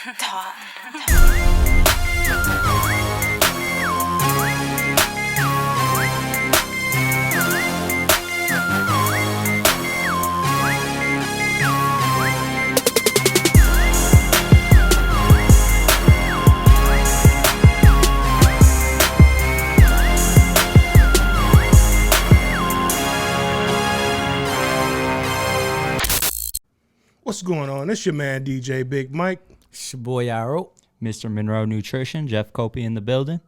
What's going on? It's your man, DJ Big Mike. It's your boy, Yaro. Mr. Monroe Nutrition, Jeff Copi in the building.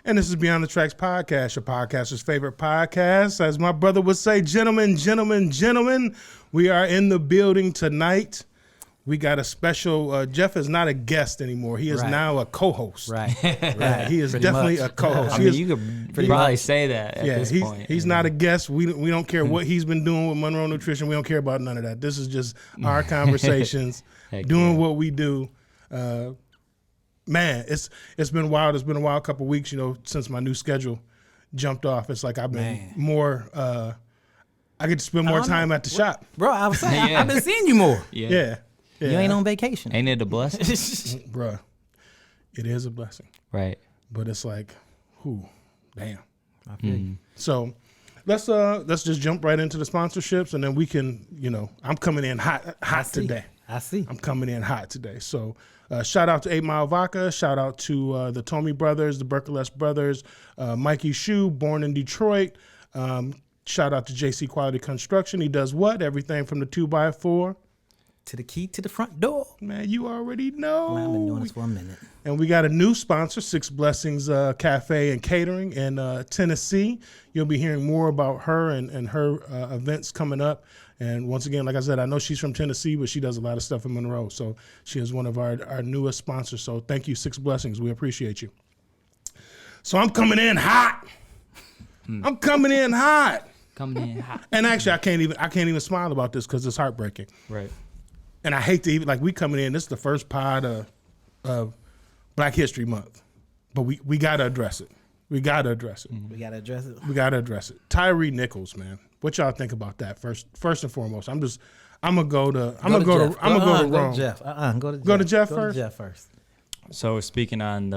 And this is Beyond the Tracks podcast, your podcaster's favorite podcast. As my brother would say, gentlemen, we are in the building tonight. We got a special, Jeff is not a guest anymore. He is now a co-host. Right. He is definitely a co-host. I mean, you could probably say that at this point. He's not a guest. We don't care what he's been doing with Monroe Nutrition. We don't care about none of that. This is just our conversations, doing what we do. Man, it's been wild. It's been a wild couple of weeks, since my new schedule jumped off. It's like I've been more, I get to spend more time at the shop. Bro, I was saying, I've been seeing you more. Yeah. You ain't on vacation. Ain't it a blessing? Bruh, it is a blessing. Right. But it's like, damn. I feel you. So let's just jump right into the sponsorships, and then we can, I'm coming in hot today. I see. I'm coming in hot today. So shout out to 8 Mile Vodka. Shout out to the Tomey brothers, the Berkeley brothers, Mikey Shu, born in Detroit. Shout out to JC Quality Construction. He does what? Everything from the 2x4 to the key to the front door. Man, you already know. Man, I've been doing this for a minute. And we got a new sponsor, Six Blessings Cafe and Catering in Tennessee. You'll be hearing more about her and her events coming up. And once again, like I said, I know she's from Tennessee, but she does a lot of stuff in Monroe. So she is one of our newest sponsors. So thank you, Six Blessings. We appreciate you. So I'm coming in hot. Coming in hot. And actually, I can't even smile about this because it's heartbreaking. Right. And I hate to even, we coming in, this is the first pod of Black History Month. But we got to address it. We got to address it. We got to address it. We got to address it. Tyre Nichols, man. What y'all think about that? First and foremost, I'm gonna go to Rome. Go to Jeff. Go to Jeff first. Jeff first. So speaking on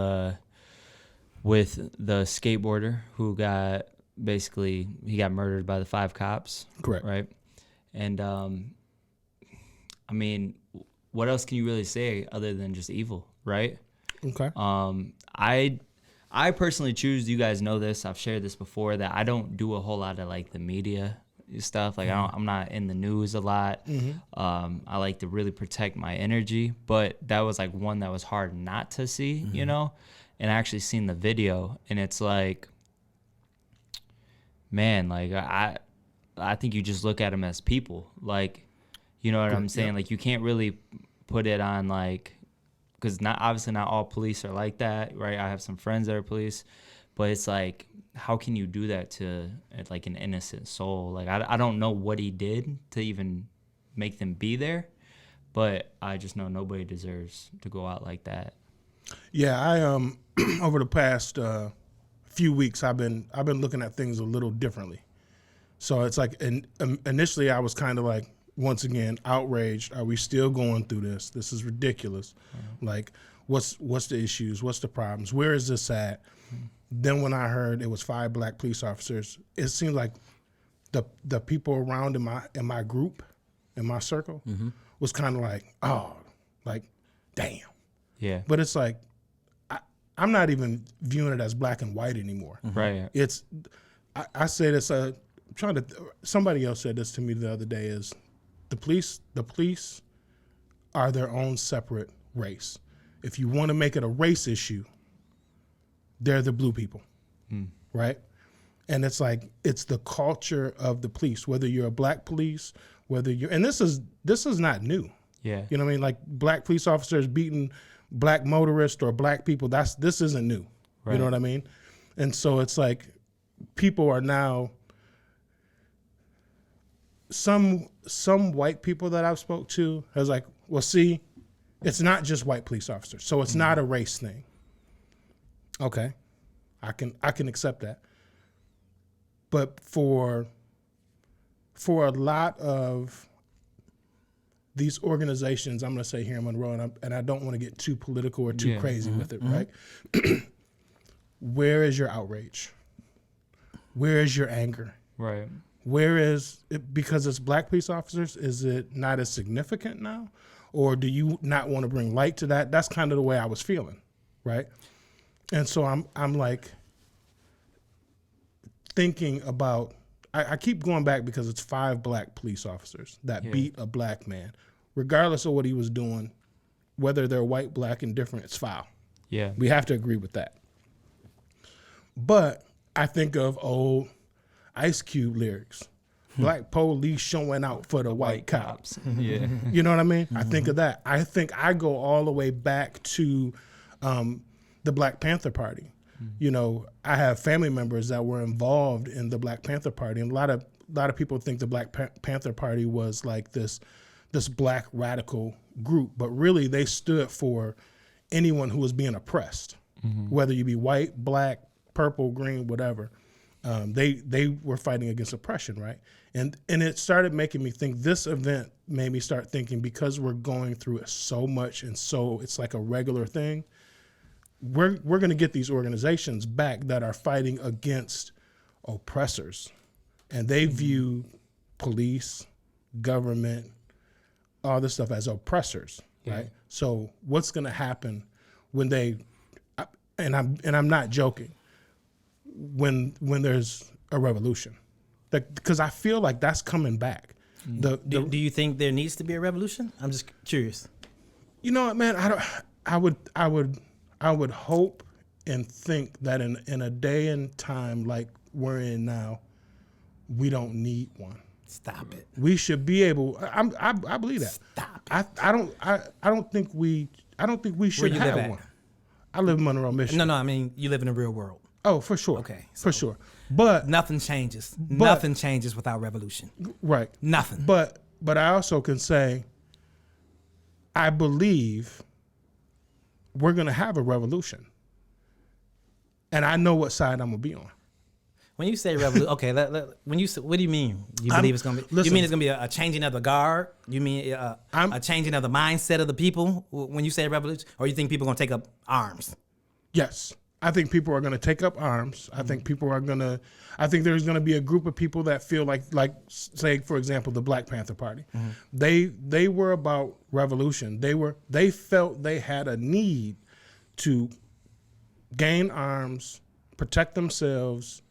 with the skateboarder who got murdered by the 5 cops. Correct. Right. And I mean, what else can you really say other than just evil, right? Okay. I personally choose, you guys know this, I've shared this before, that I don't do a whole lot of the media stuff. I'm not in the news a lot. I like to really protect my energy, but that was one that was hard not to see, and I actually seen the video, and it's man, I think you just look at them as people, you know what I'm saying? Yeah. You can't really put it on because obviously not all police are like that, right? I have some friends that are police, but it's how can you do that to an innocent soul? I don't know what he did to even make them be there, but I just know nobody deserves to go out like that. Yeah, I over the past few weeks, I've been looking at things a little differently. So it's initially I was kind of once again, outraged. Are we still going through this? This is ridiculous. What's the issues? What's the problems? Where is this at? Then when I heard it was 5 black police officers, it seemed like the people around in my group, in my circle, was kind of damn. Yeah. But it's I'm not even viewing it as black and white anymore. Right. It's I say this. Somebody else said this to me the other day. Is the police are their own separate race. If you want to make it a race issue, they're the blue people, right? And it's it's the culture of the police. Whether you're a black police, and this is not new. Yeah, you know what I mean? Black police officers beating black motorists or black people. This isn't new. Right. You know what I mean? And so it's people are now. Some white people that I've spoke to has well, see, it's not just white police officers, so it's not a race thing. Okay, I can accept that. But for a lot of these organizations, I'm going to say here in Monroe, and I don't want to get too political or too crazy with it, right? Where is your outrage? Where is your anger? Right. Where is it, because it's black police officers, is it not as significant now? Or do you not want to bring light to that? That's kind of the way I was feeling, right? And so I'm like thinking about, I keep going back because it's 5 black police officers that beat a black man. Regardless of what he was doing, whether they're white, black, and different, it's foul. Yeah. We have to agree with that. But I think of old Ice Cube lyrics. Black police showing out for the white cops. Yeah. You know what I mean? I think of that. I think I go all the way back to the Black Panther Party. You know, I have family members that were involved in the Black Panther Party, and a lot of people think the Black Panther Party was like this black radical group, but really they stood for anyone who was being oppressed, whether you be white, black, purple, green, whatever. They were fighting against oppression, right? And it started making me think. This event made me start thinking, because we're going through it so much, and so it's like a regular thing. We're going to get these organizations back that are fighting against oppressors, and they view police, government, all this stuff as oppressors, right? So what's going to happen when they, and I'm not joking, when there's a revolution, because I feel like that's coming back. Do you think there needs to be a revolution? I'm just curious. You know what, man? I would hope and think that in a day and time like we're in now, we don't need one. Stop it. We should be able. I believe that. Stop it. I don't think we should you have live at? one. I live in Monroe, Michigan. No, I mean, you live in the real world. Oh, for sure. Okay, for sure. But nothing changes. Nothing changes without revolution. Right. Nothing. But I also can say, I believe we're gonna have a revolution, and I know what side I'm gonna be on. When you say revolution, okay, when you say, what do you mean? You believe it's gonna be? Listen, you mean it's gonna be a changing of the guard? You mean a changing of the mindset of the people when you say revolution, or you think people are gonna take up arms? Yes, I think people are gonna take up arms. I think people are gonna. I think there's gonna be a group of people that feel like say, for example, the Black Panther Party. They were about revolution. They felt they had a need to gain arms, protect themselves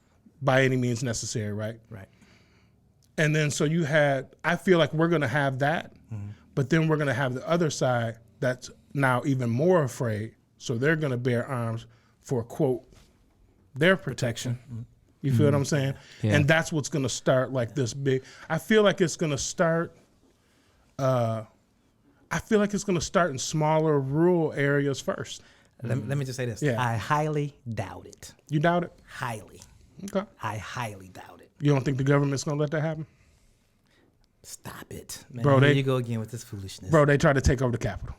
by any means necessary, right? Right. And then so I feel like we're going to have that, but then we're going to have the other side that's now even more afraid. So they're going to bear arms for, quote, their protection. You feel what I'm saying? Yeah. And that's what's going to start like this big. I feel like it's going to start. I feel like it's going to start in smaller rural areas first. Let me just say this. Yeah. I highly doubt it. You doubt it? Highly. Okay. I highly doubt it. You don't think the government's going to let that happen? Stop it, man. Bro, Here you go again with this foolishness. Bro, they tried to take over the Capitol.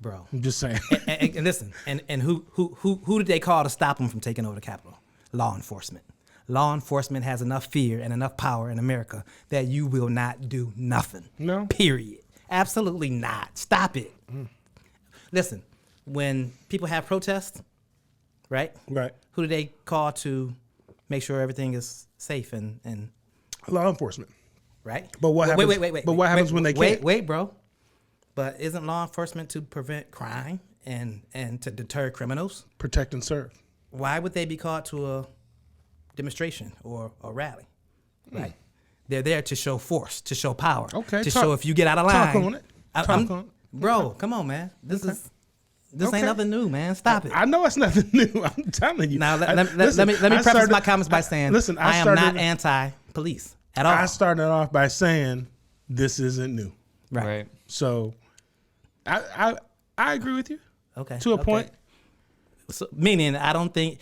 Bro. I'm just saying. and listen, and who did they call to stop them from taking over the Capitol? Law enforcement. Law enforcement has enough fear and enough power in America that you will not do nothing. No. Period. Absolutely not. Stop it. Listen, when people have protests, right? Right. Who do they call to make sure everything is safe and Law enforcement. right? But what happens? Wait. But what happens when they can't? Wait, bro. But isn't law enforcement to prevent crime and to deter criminals? Protect and serve. Why would they be called to a demonstration or a rally? Right. They're there to show force, to show power, Okay, to talk- show if you get out of line. Talk on it. Talk on it. Bro, come on, man. This Okay. ain't nothing new, man. Stop it. I know it's nothing new. I'm telling you. Now let Listen, me I preface started- my comments by saying I am not anti-police at all. I started off by saying this isn't new. Right. So I agree with you. Okay. To a point. So, meaning I don't think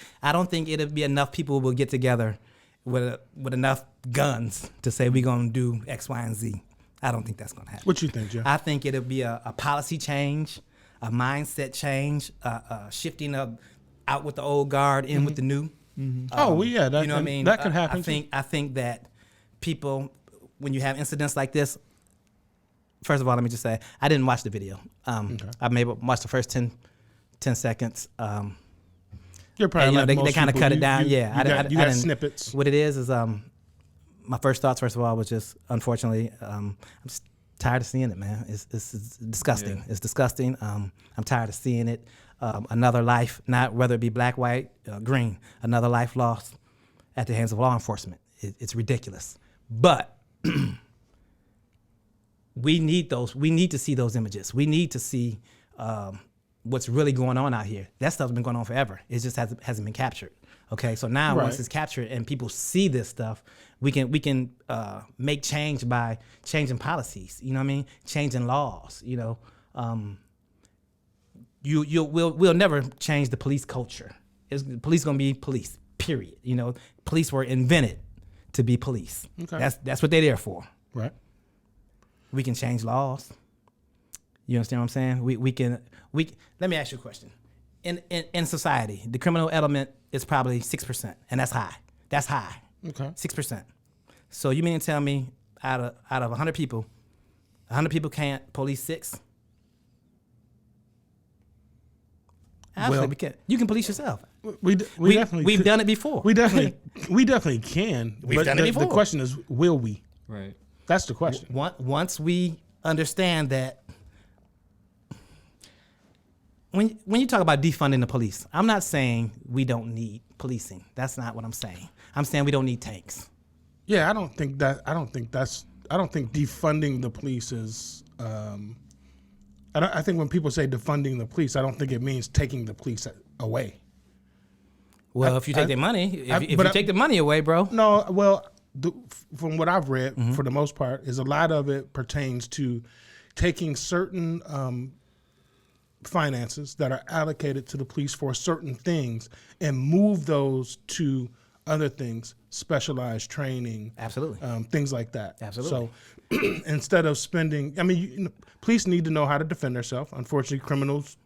it'll be enough people will get together with enough guns to say we're gonna do X, Y, and Z. I don't think that's gonna happen. What you think, Jeff? I think it'll be a policy change, a mindset change, a shifting of out with the old guard, in with the new. Oh, well, yeah, that, You know what I mean? That could happen. I think that people, when you have incidents like this, first of all, let me just say I didn't watch the video. I maybe watched the first 10 seconds. You're probably and, like they most kind of people. cut it down. You I got didn't. snippets. What it is my first thoughts. First of all, was just unfortunately, I'm just tired of seeing it, man. It's disgusting. Yeah. It's disgusting. I'm tired of seeing it. Another life, not whether it be black, white, green, another life lost at the hands of law enforcement. It's ridiculous. But we need those. We need to see those images. We need to see what's really going on out here. That stuff's been going on forever. It just hasn't been captured. Okay, so now once it's captured and people see this stuff, we can make change by changing policies. You know what I mean? Changing laws. You know, we'll never change the police culture. Police gonna be police. Period. You know, police were invented to be police. Okay. That's what they're there for. Right. We can change laws. You understand what I'm saying? We can. Let me ask you a question. In society, the criminal element is probably 6%, and that's high. That's high. Okay. 6%. So you mean to tell me out of 100 people, 100 people can't police 6? Absolutely, we can. You can police yourself. We've done it before. We definitely can. We've done it before. The question is, will we? Right. That's the question. Once we understand that, when you talk about defunding the police, I'm not saying we don't need policing. That's not what I'm saying. I'm saying we don't need tanks. Yeah, I don't think defunding the police is. I think when people say defunding the police, I don't think it means taking the police away. Well, if you take their money, if you take the money away, bro. No, well, from what I've read, for the most part, is a lot of it pertains to taking certain finances that are allocated to the police for certain things and move those to other things, specialized training, Absolutely, things like that. Absolutely. So instead of spending, I mean, police need to know how to defend themselves. Unfortunately, criminals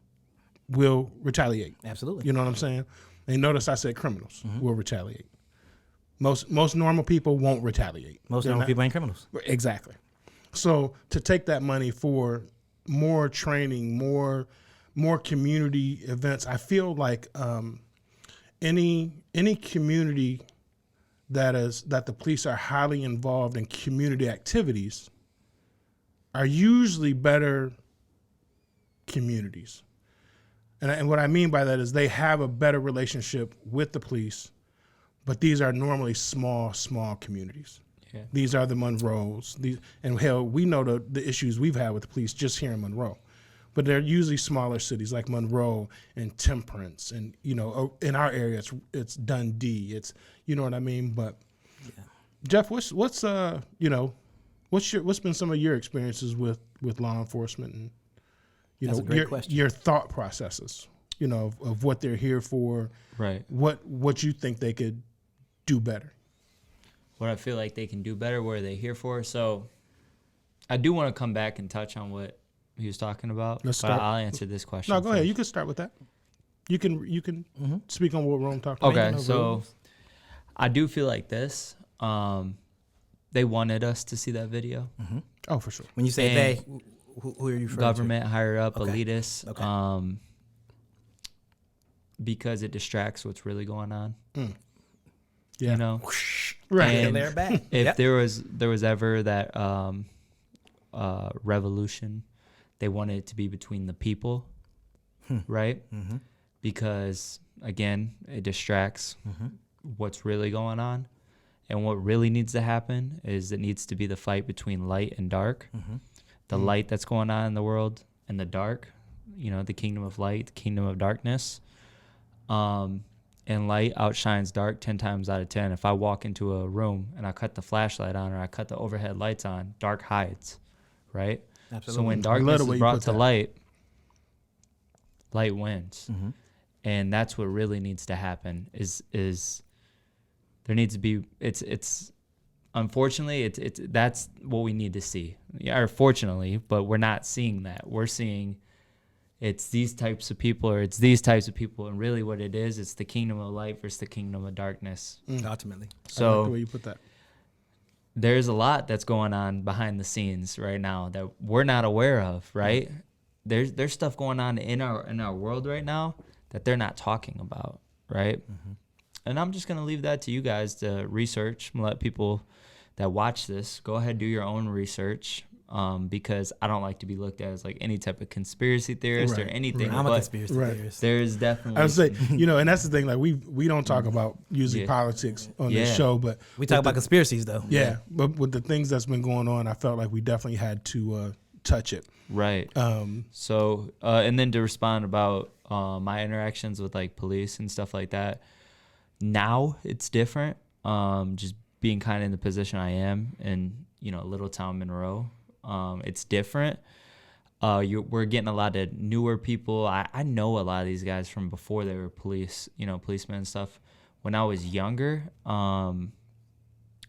will retaliate. Absolutely. You know what I'm saying? And notice I said criminals will retaliate. Most normal people won't retaliate. Most normal people ain't criminals. Exactly. So to take that money for more training, more community events, I feel like any community that the police are highly involved in community activities are usually better communities. And what I mean by that is they have a better relationship with the police, but these are normally small communities. Yeah. These are the Monroes. And hell, we know the issues we've had with the police just here in Monroe. But they're usually smaller cities like Monroe and Temperance, and in our area it's Dundee. It's you know what I mean. But Jeff, what's been some of your experiences with law enforcement and That's a great question. Your thought processes, of what they're here for, Right. What you think they could do better. What I feel like they can do better, what are they here for? So I do want to come back and touch on what he was talking about. Let's but start. I'll answer this question. No, go ahead. first. You can start with that. You can speak on what Rome talked about. Okay, no so rules. I do feel like this. They wanted us to see that video. Oh, for sure. When you say And they, who are you referring Government, higher up, Okay. elitists. Okay. Because it distracts what's really going on. Yeah. You know? Right. to? And They're back. if Yep. there was ever that revolution, they wanted it to be between the people, right? Because again, it distracts what's really going on, and what really needs to happen is it needs to be the fight between light and dark. The light that's going on in the world and the dark, the kingdom of light, the kingdom of darkness. And light outshines dark 10 times out of 10. If I walk into a room and I cut the flashlight on or I cut the overhead lights on, dark hides, right? Absolutely. So when I love darkness the is way you brought put to that. light wins. And that's what really needs to happen is there needs to be, it's unfortunately, it's that's what we need to see. Yeah, or fortunately, but we're not seeing that. We're seeing it's these types of people or it's these types of people. And really what it is, it's the kingdom of light versus the kingdom of darkness. Ultimately. I like the So way you put that. there's a lot that's going on behind the scenes right now that we're not aware of, right? There's stuff going on in our world right now that they're not talking about, right? And I'm just gonna leave that to you guys to research and let people that watch this go ahead, do your own research, because I don't like to be looked at as like any type of conspiracy theorist or anything. I'm a conspiracy theorist. There's definitely, I would say, and that's the thing. Like we don't talk about usually politics on this show, but we talk about conspiracies though. Yeah, but with the things that's been going on, I felt like we definitely had to touch it. Right. So, and then to respond about my interactions with like police and stuff like that. Now it's different. Just being kind of in the position I am in, little town Monroe. It's different. We're getting a lot of newer people. I know a lot of these guys from before they were policemen and stuff. When I was younger,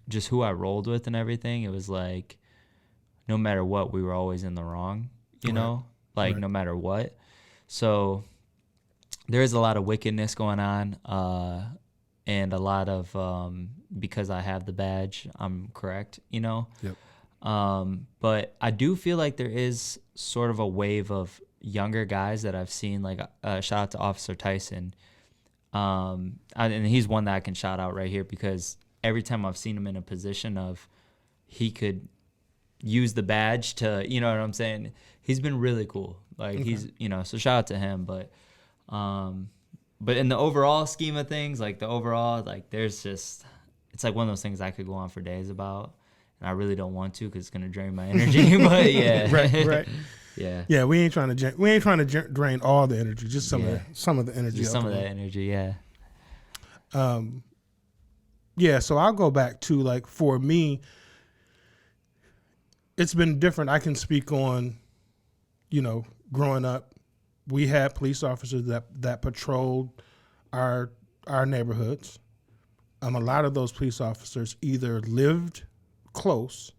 just who I rolled with and everything, it was like, no matter what, we were always in the wrong, no matter what. So there is a lot of wickedness going on, and a lot of, because I have the badge, I'm correct, Yep. But I do feel like there is sort of a wave of younger guys that I've seen, like shout out to Officer Tyson. And he's one that I can shout out right here because every time I've seen him in a position of he could use the badge to, you know what I'm saying? He's been really cool. Like he's, so shout out to him. But in the overall scheme of things, there's just, it's like one of those things I could go on for days about. And I really don't want to because it's going to drain my energy. But yeah. Right. Yeah. Yeah, we ain't trying to drain all the energy, just some of the energy. Just some of that energy, yeah. Yeah, so I'll go back to, like, for me, it's been different. I can speak on, growing up, we had police officers that patrolled our neighborhoods. A lot of those police officers either lived close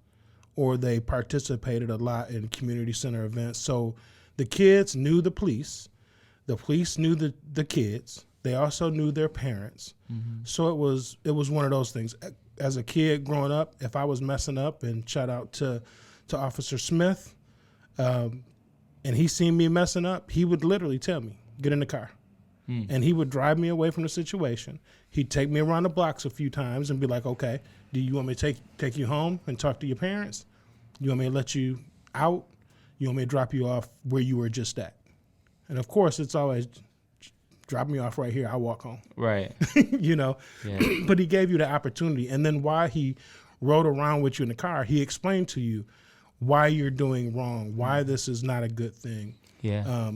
or they participated a lot in community center events. So the kids knew the police knew the kids. They also knew their parents. Mm-hmm. So it was one of those things. As a kid growing up, if I was messing up, and shout out to Officer Smith, and he seen me messing up, he would literally tell me, get in the car. And he would drive me away from the situation. He'd take me around the blocks a few times and be like, okay, do you want me to take you home and talk to your parents? You want me to let you out? You want me to drop you off where you were just at? And of course, it's always drop me off right here. I'll walk home. Right. Yeah. But he gave you the opportunity. And then while he rode around with you in the car, he explained to you why you're doing wrong, why this is not a good thing. Yeah.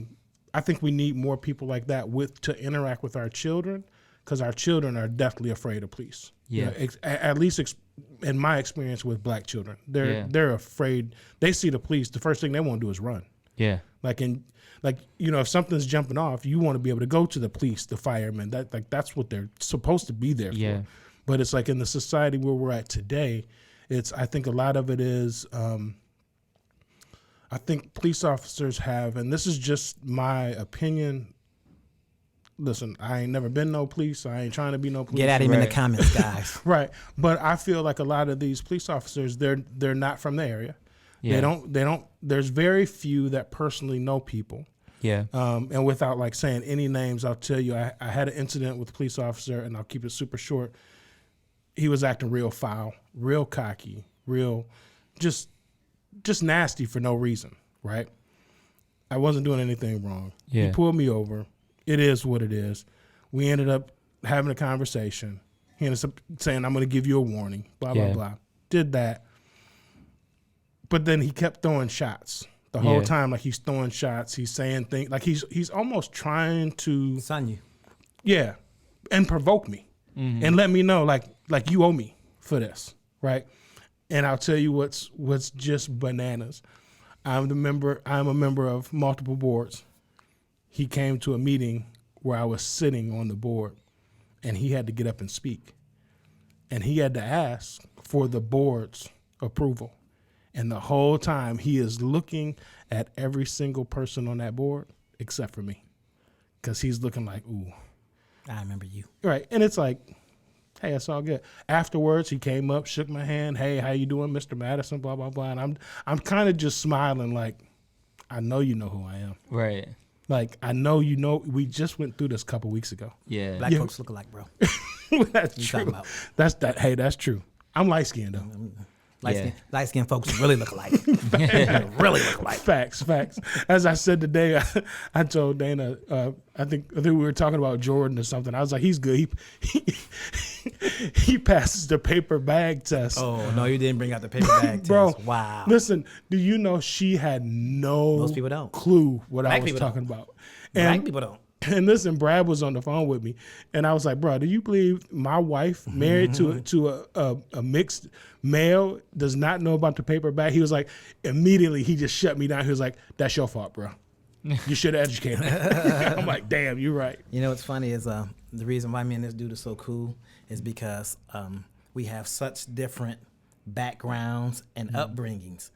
I think we need more people like that to interact with our children, because our children are definitely afraid of police. Yeah. At least in my experience with black children, they're afraid. They see the police, the first thing they want to do is run. Yeah. If something's jumping off, you want to be able to go to the police, the firemen. That's what they're supposed to be there for. But it's like in the society where we're at today, I think a lot of it is. I think police officers have, and this is just my opinion. Listen, I ain't never been no police. I ain't trying to be no police. Get at him in the comments, guys. Right. But I feel like a lot of these police officers, they're not from the area. Yeah. They don't, there's very few that personally know people. Yeah. And without like saying any names, I'll tell you, I had an incident with a police officer, and I'll keep it super short. He was acting real foul, real cocky, real just nasty for no reason, right? I wasn't doing anything wrong. Yeah. He pulled me over. It is what it is. We ended up having a conversation. He ended up saying, I'm going to give you a warning, blah, blah, blah. Did that. But then he kept throwing shots the whole time. Like he's throwing shots. He's saying things. Like he's almost trying to. Son you. Yeah. And provoke me. Mm-hmm. And let me know, like you owe me for this, right? And I'll tell you what's just bananas. I'm a member of multiple boards. He came to a meeting where I was sitting on the board, and he had to get up and speak. And he had to ask for the board's approval. And the whole time he is looking at every single person on that board except for me, because he's looking like, ooh. I remember you. Right. And it's like, Hey, it's all good. Afterwards, he came up, shook my hand. Hey, how you doing, Mr. Madison? Blah, blah, blah. And I'm kind of just smiling like, I know you know who I am. Right. Like, I know you know. We just went through this a couple weeks ago. Yeah. Black folks look alike, bro. That's true. Hey, that's true. I'm light-skinned, though. Light-skinned folks really look alike. Really look alike. Facts. As I said today, I told Dana, I think we were talking about Jordan or something. I was like, he's good. He passes the paper bag test. Oh, no, you didn't bring out the paper bag test. Bro, wow. Listen, do you know she had Most people don't. clue what Black I was people talking don't. about. Black people don't. And listen, Brad was on the phone with me, and I was like, bro, do you believe my wife, married to a mixed male, does not know about the paper bag? He was like, immediately he just shut me down. He was like, that's your fault, bro. You should have educated me. I'm like, damn, you're right. You know what's funny is the reason why me and this dude are so cool is because we have such different backgrounds and upbringings.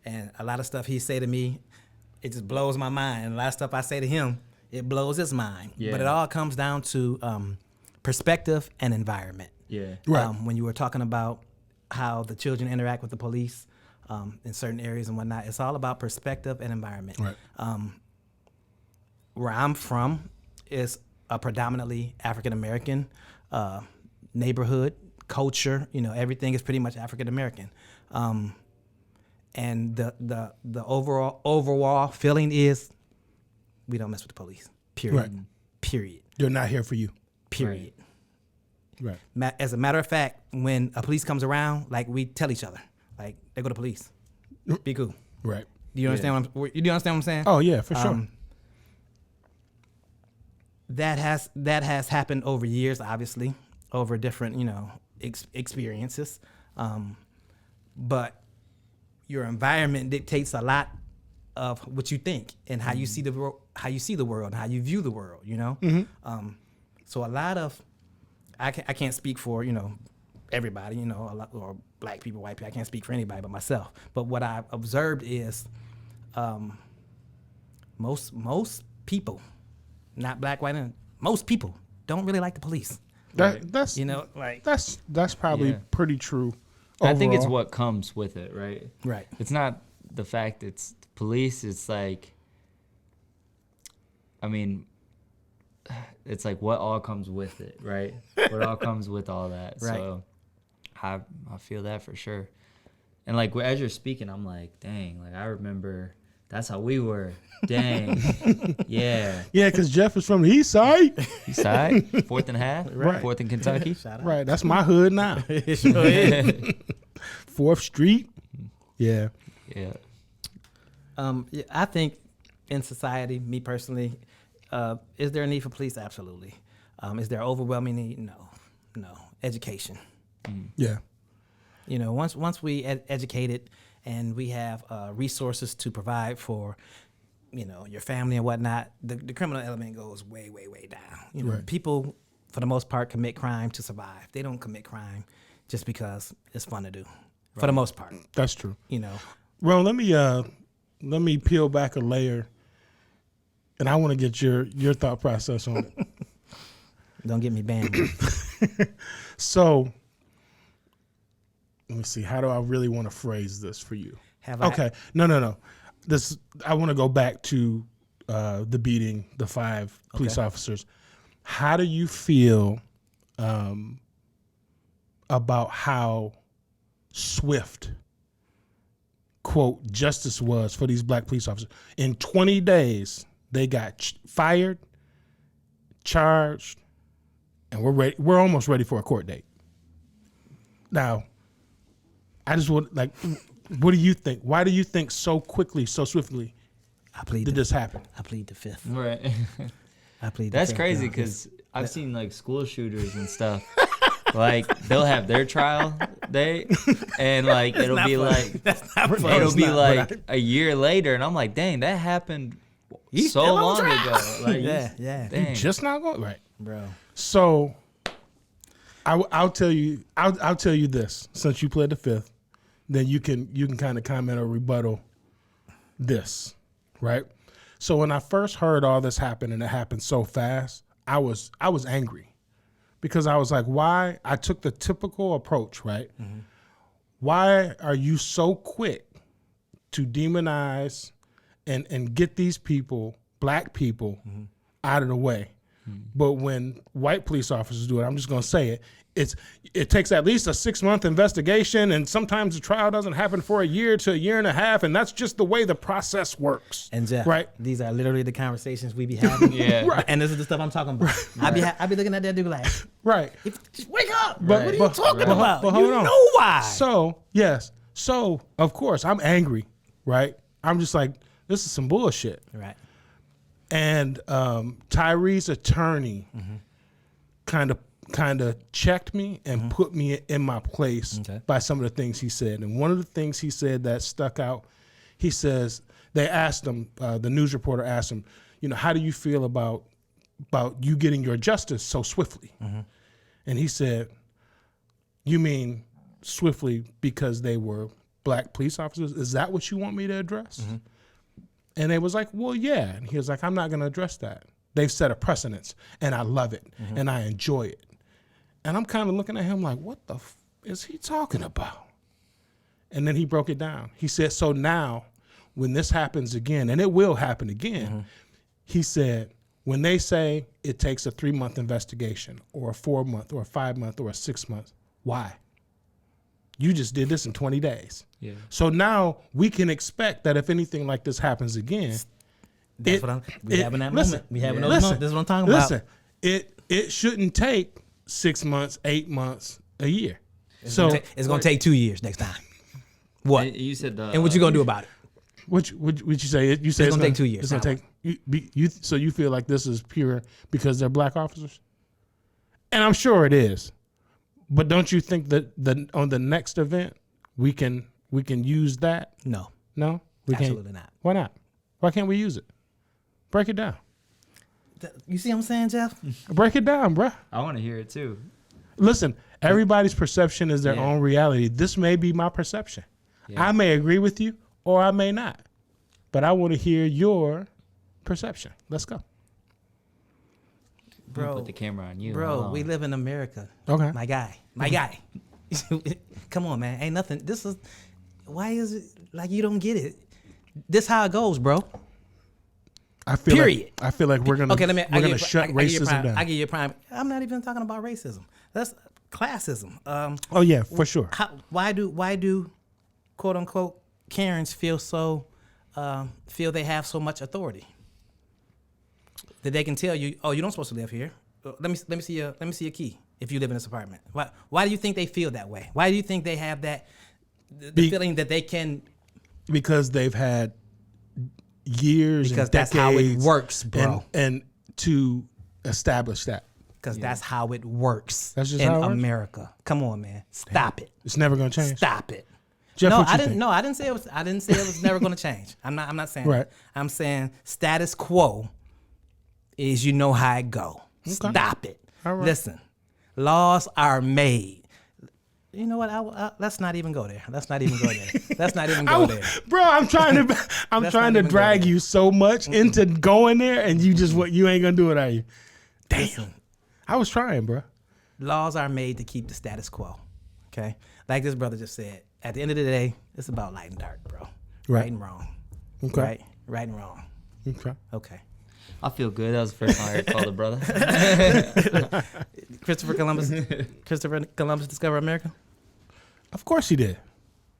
And a lot of stuff he say to me, it just blows my mind. And a lot of stuff I say to him, it blows his mind. Yeah. But it all comes down to perspective and environment. Yeah. Right. When you were talking about how the children interact with the police in certain areas and whatnot, it's all about perspective and environment. Right. Where I'm from is a predominantly African American neighborhood, culture. You know, everything is pretty much African American, and the overall feeling is we don't mess with the police. Period. Right. Period. They're not here for you. Period. Right. As a matter of fact, when a police comes around, like we tell each other, like they go to police. Be cool. Right. Do you understand what I'm saying? Oh yeah, for sure. That has happened over years, obviously, over different experiences, but your environment dictates a lot of what you think and how you see the world, and how you view the world. So a lot of I can't speak for everybody, a lot, or black people, white people. I can't speak for anybody but myself. But what I've observed is most people. Not black, white, and most people don't really like the police. That's probably pretty true. I think it's overall. what comes with it, right? Right. It's not the fact it's police. It's like, I mean, it's like what all comes with it, right? What all comes with all that. Right. So I feel that for sure. And like as you're speaking, I'm like, dang, like I remember that's how we were. Dang. Yeah. Yeah, because Jeff is from the east side. East side, 4th and a half, Right. 4th in Kentucky. Shout out. Right. That's my hood now. It sure is. 4th Street. Yeah. Yeah. Yeah, I think in society, me personally, is there a need for police? Absolutely. Is there overwhelming need? No. Education. Yeah. Once we educated and we have resources to provide for, your family and whatnot, the criminal element goes way, way, way down. Right. People, for the most part, commit crime to survive. They don't commit crime just because it's fun to do, for the most part. That's true. Ron, let me peel back a layer, and I want to get your thought process on it. Don't get me banned. So, let me see. How do I really want to phrase this for you? Okay. No. I want to go back to the beating, the 5 police officers. How do you feel about how swift, quote, justice was for these black police officers? In 20 days, they got fired, charged, and we're almost ready for a court date. Now, I just want, what do you think? Why do you think so quickly, so swiftly did this happen? I plead the 5th. Right. I plead the 5th. That's crazy because I've seen like school shooters and stuff. Like they'll have their trial date, and like it'll be like it'll be like a year later, and I'm like, dang, that happened so long ago. Like, yeah. Dang. You just not going right, Bro. So I'll tell you this, since you pled the 5th, then you can kind of comment or rebuttal this, right? So when I first heard all this happen and it happened so fast, I was angry because I was like, why? I took the typical approach, right? Why are you so quick to demonize and get these people, black people, out of the way? But when white police officers do it, I'm just going to say it, it takes at least a 6-month investigation, and sometimes the trial doesn't happen for a year to a year and a half, and that's just the way the process works. And Jeff, right? These are literally the conversations we be having. Right. And this is the stuff I'm talking about. I be looking at that dude like, right. Just wake up. But, What are you talking about? But hold you on. know why. So, yes. So, of course, I'm angry, right? I'm just like, this is some bullshit. Right. And Tyre's attorney kind of checked me and put me in my place by some of the things he said. And one of the things he said that stuck out, he says, they asked him, the news reporter asked him, how do you feel about you getting your justice so swiftly? And he said, you mean swiftly because they were black police officers? Is that what you want me to address? And they was like, well, yeah. And he was like, I'm not going to address that. They've set a precedence, and I love it, and I enjoy it. And I'm kind of looking at him like, what the is he talking about? And then he broke it down. He said, so now when this happens again, and it will happen again, he said, when they say it takes a 3-month investigation or a 4-month or a 5-month or a 6 months, why? You just did this in 20 days. Yeah. So now we can expect that if anything like this happens again, we having that moment. We having those moments. This is what I'm talking about. It shouldn't take 6 months, 8 months, a year. It's gonna take 2 years next time. What? You said and what you gonna do about it? What you say? You say it's gonna take 2 years. It's gonna take so you feel like this is pure because they're black officers? And I'm sure it is. But don't you think that on the next event we can use that? No, we absolutely not. Why not? Why can't we use it? Break it down. You see what I'm saying, Jeff? Break it down, bruh. I want to hear it too. Listen, everybody's perception is their own reality. This may be my perception. I may agree with you or I may not, but I want to hear your perception. Let's go. Bro, put the camera on you. Bro, we live in America. Okay. My guy. Come on, man. Ain't nothing. Why is it like you don't get it? This how it goes, bro. I feel like we're gonna shut racism down. I give you a prime. I'm not even talking about racism. That's classism. Oh yeah, for sure. Why do quote unquote Karens feel they have so much authority that they can tell you, oh, you don't supposed to live here. Let me see your key if you live in this apartment. Why do you think they feel that way? Why do you think they have that feeling that they can? Because they've had years because and that's decades how it works, bro. And to establish that. Because that's how it works that's just in how it America. Works? Come on, man. Stop it. It's never gonna change. Stop it. Jeff, no, I didn't say it was. I didn't say it was never gonna change. I'm not saying right. That. I'm saying status quo is how it go. Okay. Stop it. All right. Listen, laws are made. You know what? Let's not even go there. Let's not even go there. Bro, I'm trying to drag you so much into going there, and you ain't gonna do it, are you? Damn. Listen, I was trying, bro. Laws are made to keep the status quo. Okay, like this brother just said. At the end of the day, it's about light and dark, bro. Right and wrong. Okay. Right and wrong. Okay. I feel good. That was the first time I heard call the brother. Christopher Columbus discovered America? Of course he did.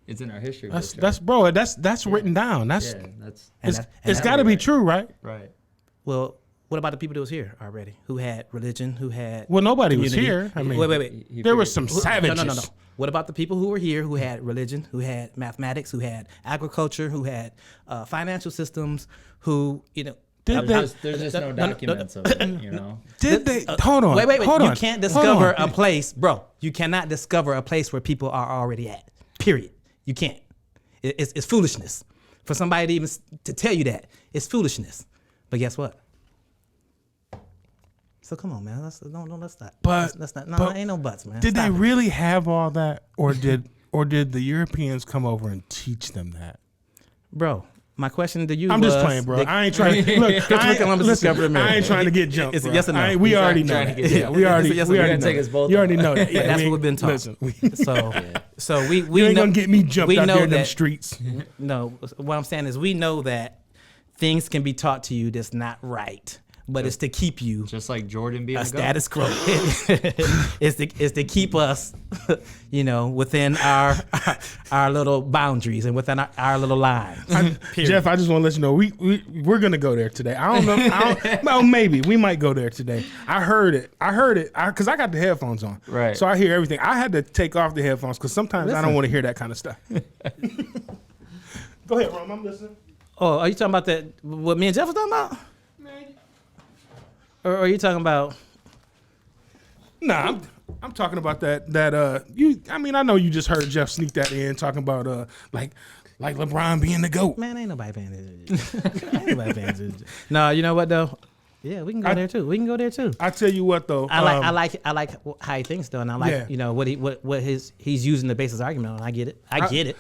It's in our history. That's written down. It's got to be true, right? Right. Well, what about the people that was here already, who had religion, who had nobody community? Was here. I mean, wait. There were some savages. No. What about the people who were here, who had religion, who had mathematics, who had agriculture, who had financial systems, who There's just no documents of it, Did they? Hold on. Wait. Hold on. You can't discover a place, bro. You cannot discover a place where people are already at. Period. You can't. It's foolishness for somebody to even to tell you that. It's foolishness. But guess what? So come on, man. Let's not. Let's not. No, ain't no buts, man. Did they really have all that, or did the Europeans come over and teach them that? Bro, My question to you I'm was... just playing, bro. I ain't trying to... Look, I ain't trying to get jumped, It's bro. a yes or no. We already know that. Yeah, we already know that. You already know that. Yeah, That's what we've been taught. Listen, So we you ain't know, going to get me jumped we out know there in them that- streets. No, what I'm saying is we know that things can be taught to you that's not right, but it's to keep you Just like Jordan being a a goat. status quo. It's to keep us, within our little boundaries and within our little lines. Jeff, I just want to let you know we're gonna go there today. I don't know. Well, maybe we might go there today. I heard it because I got the headphones on, Right. So I hear everything. I had to take off the headphones because sometimes I don't Listen. want to hear that kind of stuff. Go ahead, Rom. I'm listening. Oh, are you talking about that? What me and Jeff was talking about? Or are you talking about? Nah, I'm talking about that. I know you just heard Jeff sneak that in talking about like LeBron being the GOAT. Man, ain't nobody paying attention. No, you know what though? Yeah, we can go there too. I tell you what though, I like how he thinks though, and I like Yeah. what he's using the basis argument on. I get it. I get it.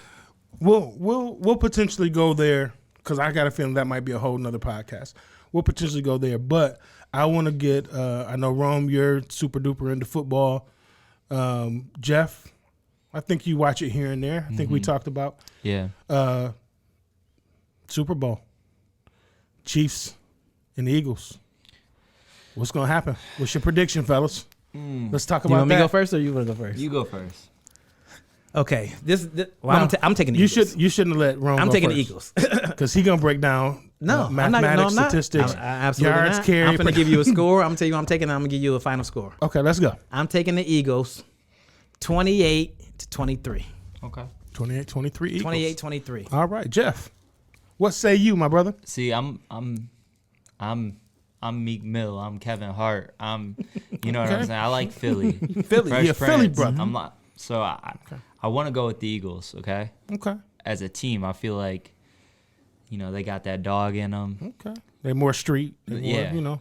We'll potentially go there because I got a feeling that might be a whole nother podcast. We'll potentially go there, but I want to get. I know Rome, you're super duper into football. Jeff, I think you watch it here and there. I think we talked about Super Bowl, Chiefs and the Eagles. What's gonna happen? What's your prediction, fellas? Let's talk about You want me that. to go first, or you want to go first? You go first. Okay, No, I'm taking the Eagles. You shouldn't have let Rome. I'm go taking first. the Eagles. Because he gonna break down mathematics, I'm not. statistics, I absolutely yards not. carry. I'm going to give you a score. I'm telling you, I'm going to give you a final score. Okay, let's go. I'm taking the Eagles, 28-23. Okay. 28-23 Eagles. 28-23. All right, Jeff. What say you, my brother? See, I'm Meek Mill. I'm Kevin Hart. You know what I'm saying? I like Philly. Philly, Fresh yeah, Philly Prince. brother. I'm not. So I want to go with the Eagles. Okay. Okay. As a team, I feel like, they got that dog in them. Okay. They're more street. They're more,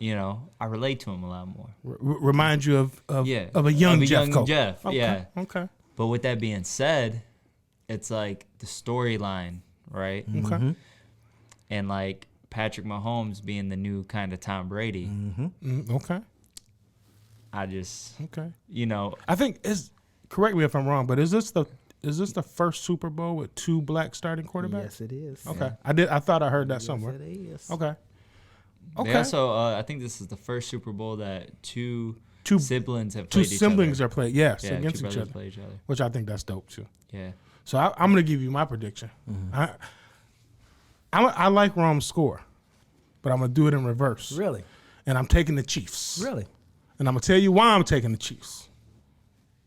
I relate to them a lot more. Remind you of a young Jeff Copi. Okay. Yeah. Okay. But with that being said, it's like the storyline, right? Okay. And like Patrick Mahomes being the new kind of Tom Brady. Okay. I just, Okay. I think correct me if I'm wrong, but is this the first Super Bowl with two black starting quarterbacks? Yes, it is. Okay. I thought I heard that somewhere. Yes, it is. Okay. They also, I think this is the first Super Bowl that two siblings have Two played each siblings other. are played, yes, Yeah, against two each brothers other, play each other. which I think that's dope too. Yeah. So I'm going to give you my prediction. I like Rom's score, but I'm going to do it in reverse. Really? And I'm taking the Chiefs. Really? And I'm going to tell you why I'm taking the Chiefs.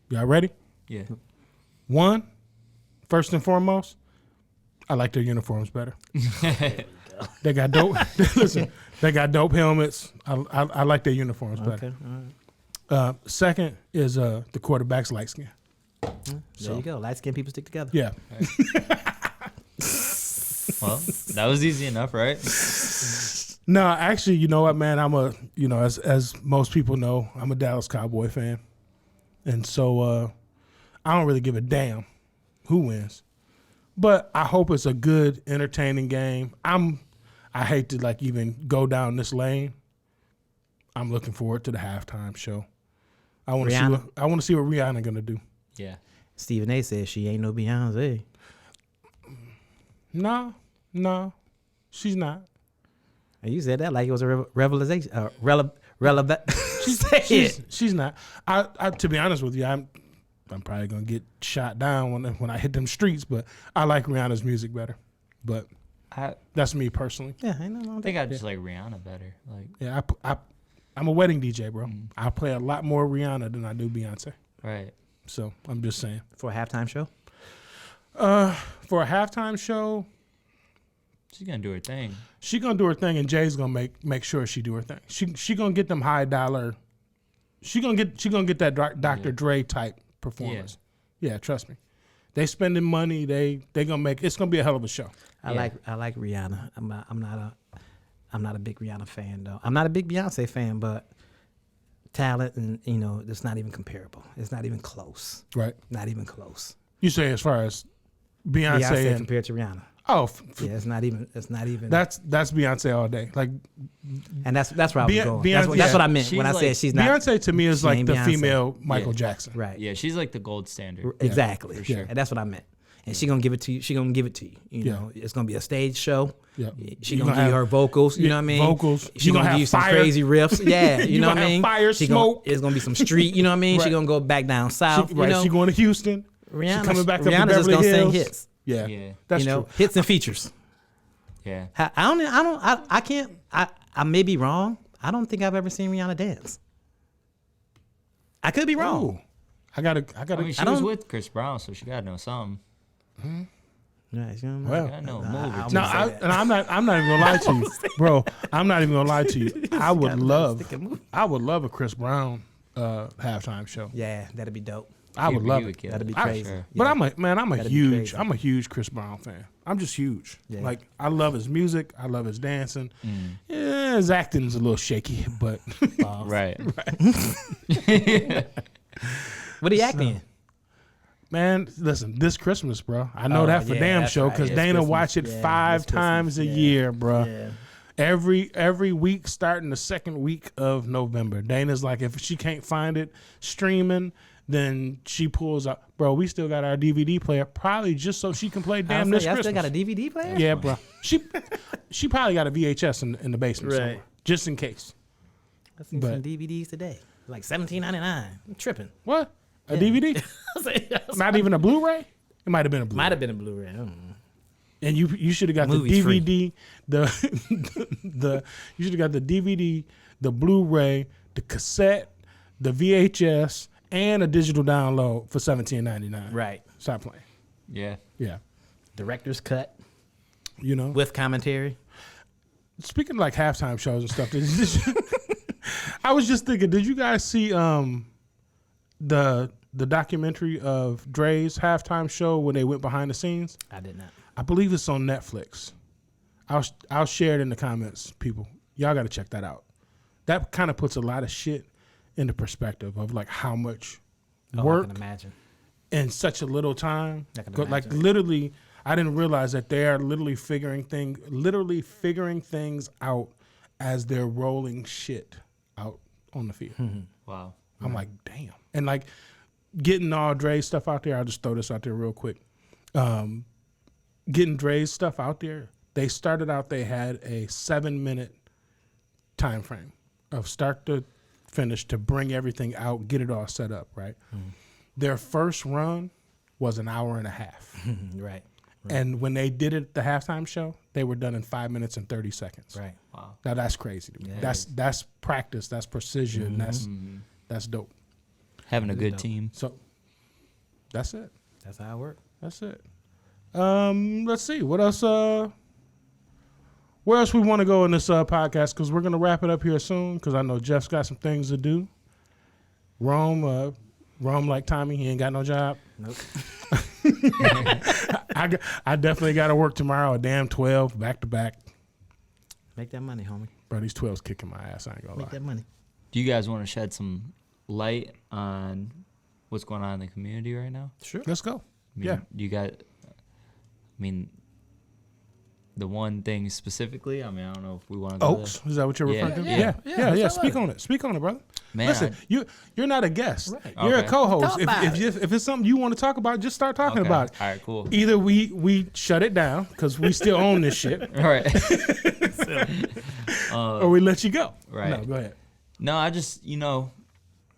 Y'all ready? Yeah. One, first and foremost, I like their uniforms better. They got dope. Listen, they got dope helmets. I like their uniforms better. Okay. All right. Second is the quarterback's light skin. There you go. Light-skinned people stick together. Yeah. Well, that was easy enough, right? No, actually, you know what, man? I'm as most people know, I'm a Dallas Cowboy fan. And so I don't really give a damn who wins. But I hope it's a good, entertaining game. I hate to even go down this lane. I'm looking forward to the halftime show. I want to see what Rihanna gonna do. Yeah. Stephen A. says she ain't no Beyonce. No, she's not. And you said that like it was a revelation. She's not. I to be honest with you, I'm probably gonna get shot down when I hit them streets. But I like Rihanna's music better. But that's me personally. Yeah, I know. I think I just like Rihanna better. Like, yeah, I'm a wedding DJ, bro. I play a lot more Rihanna than I do Beyonce. right. So I'm just saying. For a halftime show? For a halftime show, She's gonna do her thing. she gonna do her thing, and Jay's gonna make sure she do her thing. She gonna get them high dollar. She gonna get that Dr. Dre type performance. Yeah, trust me. They spending money. They gonna make. It's gonna be a hell of a show. I like Rihanna. I'm not a big Rihanna fan though. I'm not a big Beyonce fan, but talent and it's not even comparable. It's not even close. Right. Not even close. You say as far as Beyonce and compared to Rihanna. Oh, Yeah, it's not even. that's Beyonce all day. Like, and that's where I was going. Beyonce, That's what I meant she's when I like- said she's not. Beyonce to me is she like ain't the Beyonce. female Michael Yeah. Jackson. Right. Yeah, she's like the gold standard. Exactly. For sure. And that's what I meant. And she gonna give it to you. She gonna give it to you. You Yeah. know, it's gonna be a stage show. Yeah. She You gonna give you her vocals. You know what I mean? vocals. She You gonna gonna give you have some fire. crazy riffs. Yeah. You You know what gonna I have mean? fire, smoke. It's gonna be some street. You know what I mean? Right. She gonna go back down south. She, you know, she going to Houston. Rihanna, She coming back up Rihanna's to just Beverly gonna Hills. sing hits. Yeah. Yeah. That's you know, true. hits and features. Yeah. I can't. I may be wrong. I don't think I've ever seen Rihanna dance. I could be wrong. Ooh. I gotta. I mean, she was with Chris Brown, so she gotta know something. Right, you know, Well, Gotta know a move or two. No, I'm not even gonna lie to you, bro. I'm not even gonna lie to you. I would love a Chris Brown halftime show. yeah, that'd be dope. I would love it. That'd be I- crazy. Sure. But Yeah. I'm a That'd be huge crazy. Chris Brown fan. I'm just huge. Yeah. Like, I love his music. I love his dancing. Mm. Yeah, his acting's a little shaky, but Right. What are you acting in? man, listen, this Christmas, bro. I know Oh, that for yeah, damn that's sure right. because It's Dana Christmas. watch it Yeah, 5 it's times Christmas. a Yeah. year, bro. Yeah. Every week starting the second week of November. Dana's like, if she can't find it streaming, then she pulls out. Bro, we still got our DVD player, probably just so she can play Damn This Y'all Christmas. still got a DVD player? Yeah, bro. She probably got a VHS in the basement Right. somewhere, just in case. I seen some DVDs today, like $17.99. I'm tripping. What? A DVD? Not even a Blu-ray? It might have been a Blu-ray. Might have been a Blu-ray. I don't know. And you should have got Movie's the DVD, you should have got the DVD, the Blu-ray, the cassette, the VHS, and a digital download for $17.99. Right. Stop playing. Yeah. Yeah. Director's cut You know. with commentary. Speaking of like halftime shows and stuff, I was just thinking, did you guys see the documentary of Dre's halftime show when they went behind the scenes? I did not. I believe it's on Netflix. I'll share it in the comments, people. Y'all got to check that out. That kind of puts a lot of shit into perspective of like how much I work can imagine. in such a little time. I can Like imagine. literally, I didn't realize that they are literally figuring things out as they're rolling shit out on the field. Wow. I'm like, damn. And like getting all Dre's stuff out there, I'll just throw this out there real quick. Getting Dre's stuff out there, they started out, they had a 7-minute time frame of start to finish to bring everything out, get it all set up, right? Their first run was an hour and a half. Right. And when they did it at the halftime show, they were done in 5 minutes and 30 seconds. Right. Wow. Now that's crazy to me. Yeah. That's practice, that's precision, that's dope. Having a good team. So that's it. That's how it works. That's it. Let's see. What else where else we want to go in this podcast? Because we're gonna wrap it up here soon. Because I know Jeff's got some things to do. Rome like Tommy, he ain't got no job. Nope. I definitely got to work tomorrow. A damn 12 back to back. Make that money, homie. Bro, these 12s kicking my ass. I ain't gonna Make lie. that money. Do you guys want to shed some light on what's going on in the community right now? Sure. Let's go. I mean, Yeah. You got, the one thing specifically, I don't know if we want to go Oaks, is that what you're Yeah. referring to? Yeah. Yeah. Yeah. Speak on it. Speak on it, brother. Man, Listen, you're not a guest. Right. You're a Okay. co-host. Talk about If it's something you want to talk about, just start talking Okay. about it. All right, cool. Either we shut it down because we still own this shit, All right. or we let you go. Right. No, go ahead. No, I just,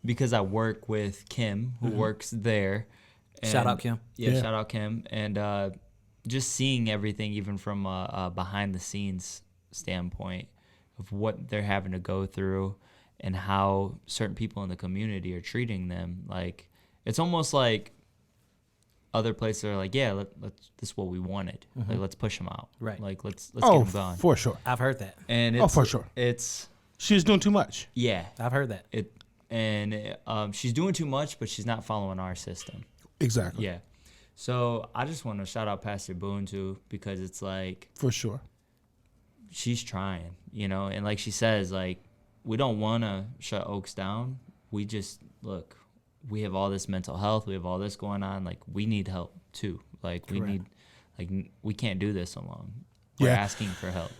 because I work with Kim, who works there. Shout out, Kim. Yeah, Yeah. shout out, Kim. And just seeing everything, even from a behind the scenes standpoint of what they're having to go through and how certain people in the community are treating them. Like, it's almost like other places are like, yeah, let's this is what we wanted. Like, let's push them out. Right. Like, let's Oh, get them gone. for sure. I've heard that. And Oh, it's, for sure. It's, She's doing too much. yeah. I've heard that. She's doing too much, but she's not following our system. Exactly. Yeah. So I just want to shout out Pastor Boone too, because it's like For sure. she's trying, and like she says, like, we don't want to shut Oaks down. We just we have all this mental health, we have all this going on. Like, we need help too. Like, we Correct. need, like we can't do this alone. We're asking for help.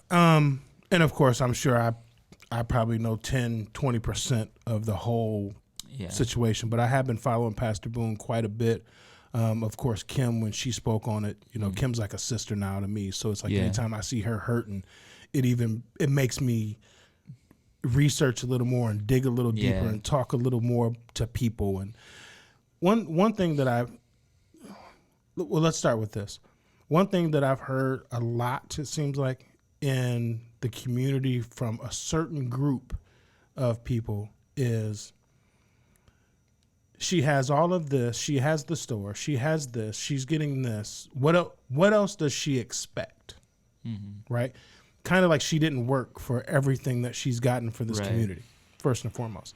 And of course, I'm sure I probably know 10-20% of the whole situation, but I have been following Pastor Boone quite a bit. Of course, Kim, when she spoke on it, Kim's like a sister now to me. So it's like anytime I see her hurting, it makes me research a little more and dig a little deeper and talk a little more to people. And one thing that let's start with this. One thing that I've heard a lot, it seems like, in the community from a certain group of people is she has all of this, she has the store, she has this, she's getting this. What else does she expect? Mm-hmm. Right? Kind of like she didn't work for everything that she's gotten for this community, first and foremost.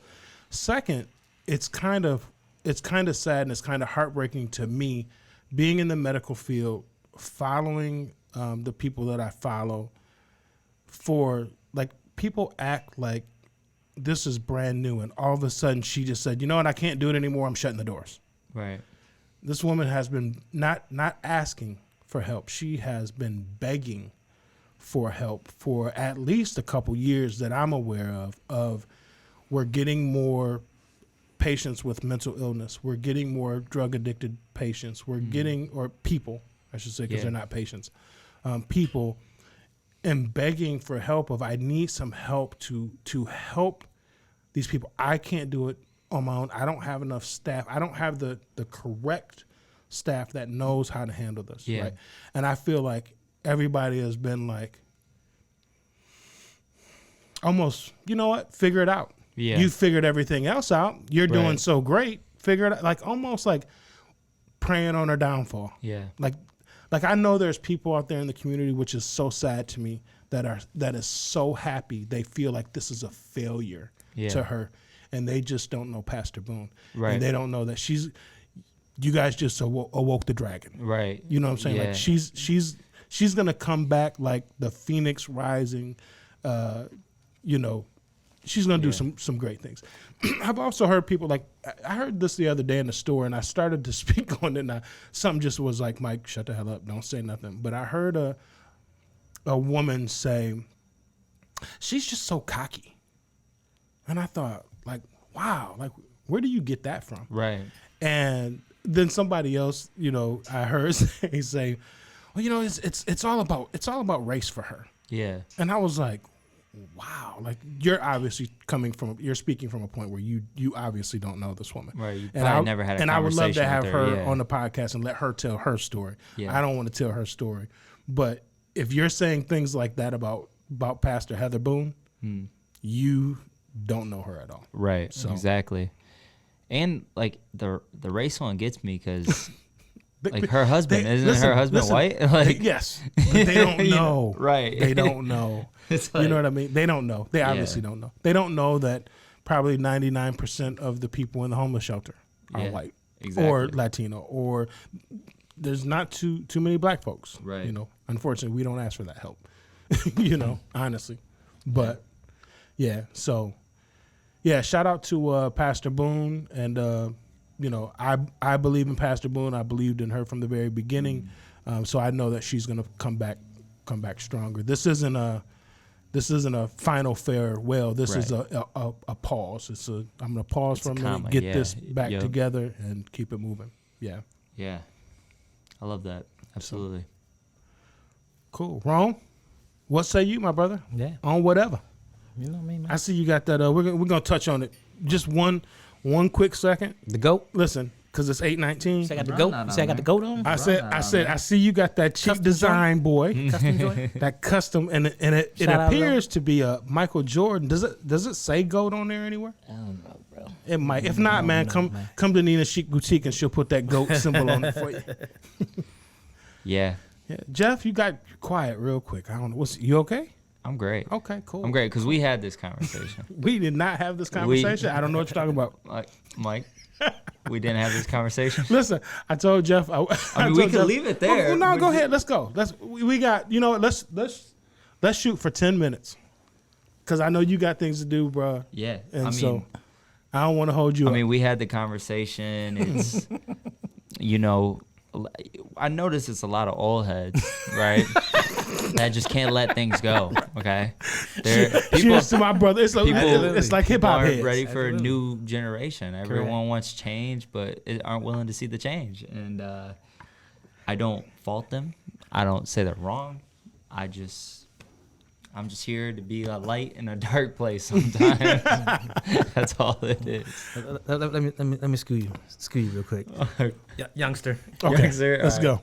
Second, it's kind of sad and it's kind of heartbreaking to me being in the medical field, following the people that I follow, for like people act like this is brand new and all of a sudden she just said, you know what, I can't do it anymore, I'm shutting the doors. Right. This woman has been not asking for help. She has been begging for help for at least a couple years that I'm aware of we're getting more patients with mental illness. We're getting more drug addicted patients. We're getting, or people, I should say, because they're not patients, people, and begging for help I need some help to help these people. I can't do it on my own. I don't have enough staff. I don't have the correct staff that knows how to handle this. Right? And I feel like everybody has been like, almost, you know what, figure it out. Yeah. You figured everything else out. You're doing so great. Figure it out. Like almost like praying on her downfall. Yeah. Like I know there's people out there in the community, which is so sad to me, that is so happy. They feel like this is a failure to her, and they just don't know Pastor Boone. Right. And they don't know that you guys just awoke the dragon. Right. You know what I'm saying? Like she's gonna come back like the phoenix rising. She's going to do some great things. I've also heard people like, I heard this the other day in the store and I started to speak on it and something just was like, Mike, shut the hell up. Don't say nothing. But I heard a woman say, she's just so cocky. And I thought like, wow, like where do you get that from? Right. And then somebody else, I heard say, well, it's all about race for her. Yeah. And I was like, wow, like you're obviously you're speaking from a point where you obviously don't know this woman. Right. You probably never had a conversation. And I would love to have her on the podcast and let her tell her story. Yeah. I don't want to tell her story. But if you're saying things like that about Pastor Heather Boone, you don't know her at all. Right. So. Exactly. And like the race one gets me because like her husband, isn't her husband white? Like yes. But they don't know. Right. They don't know. Like, you know what I mean? They don't know. They obviously don't know. They don't know that probably 99% of the people in the homeless shelter are white or Latino, or there's not too many black folks. Right. Unfortunately, we don't ask for that help. Honestly. But so shout out to Pastor Boone, and I believe in Pastor Boone. I believed in her from the very beginning. So I know that she's gonna come back stronger. This isn't a final farewell. This is a pause. I'm going to pause for a minute, get this back together, and keep it moving. Yeah. Yeah. I love that. Absolutely. So, cool. Ron, what say you, my brother? Yeah. On whatever. You know me, man. I see you got that. We're going to touch on it. Just one quick second. The GOAT. Listen. Because it's 8:19. I got the goat. I got the goat on. I said. I see you got that cheap design, boy. Custom joint. That custom, and it appears to be a Michael Jordan. Does it say goat on there anywhere? I don't know, bro. It might. If not, man, come to Nina Chic Boutique and she'll put that goat symbol on it for you. Yeah. Jeff, you got quiet real quick. I don't know. You okay? I'm great. Okay, cool. I'm great because we had this conversation. We did not have this conversation. I don't know what you're talking about, Mike. We didn't have this conversation. Listen, I told Jeff. I mean, we could leave it there. Well, no, go ahead. Let's go. We got. Let's shoot for 10 minutes, because I know you got things to do, bro. Yeah, and so I don't want to hold you. I mean, we had the conversation. It's I notice it's a lot of old heads, right? That just can't let things go. Okay, Cheers to my brother. It's like hip hop aren't heads. ready for a new generation. Everyone wants change, but aren't willing to see the change. And I don't fault them. I don't say they're wrong. I'm just here to be a light in a dark place sometimes. That's all it is. Let me screw you real quick, youngster. Okay, Youngster, let's go.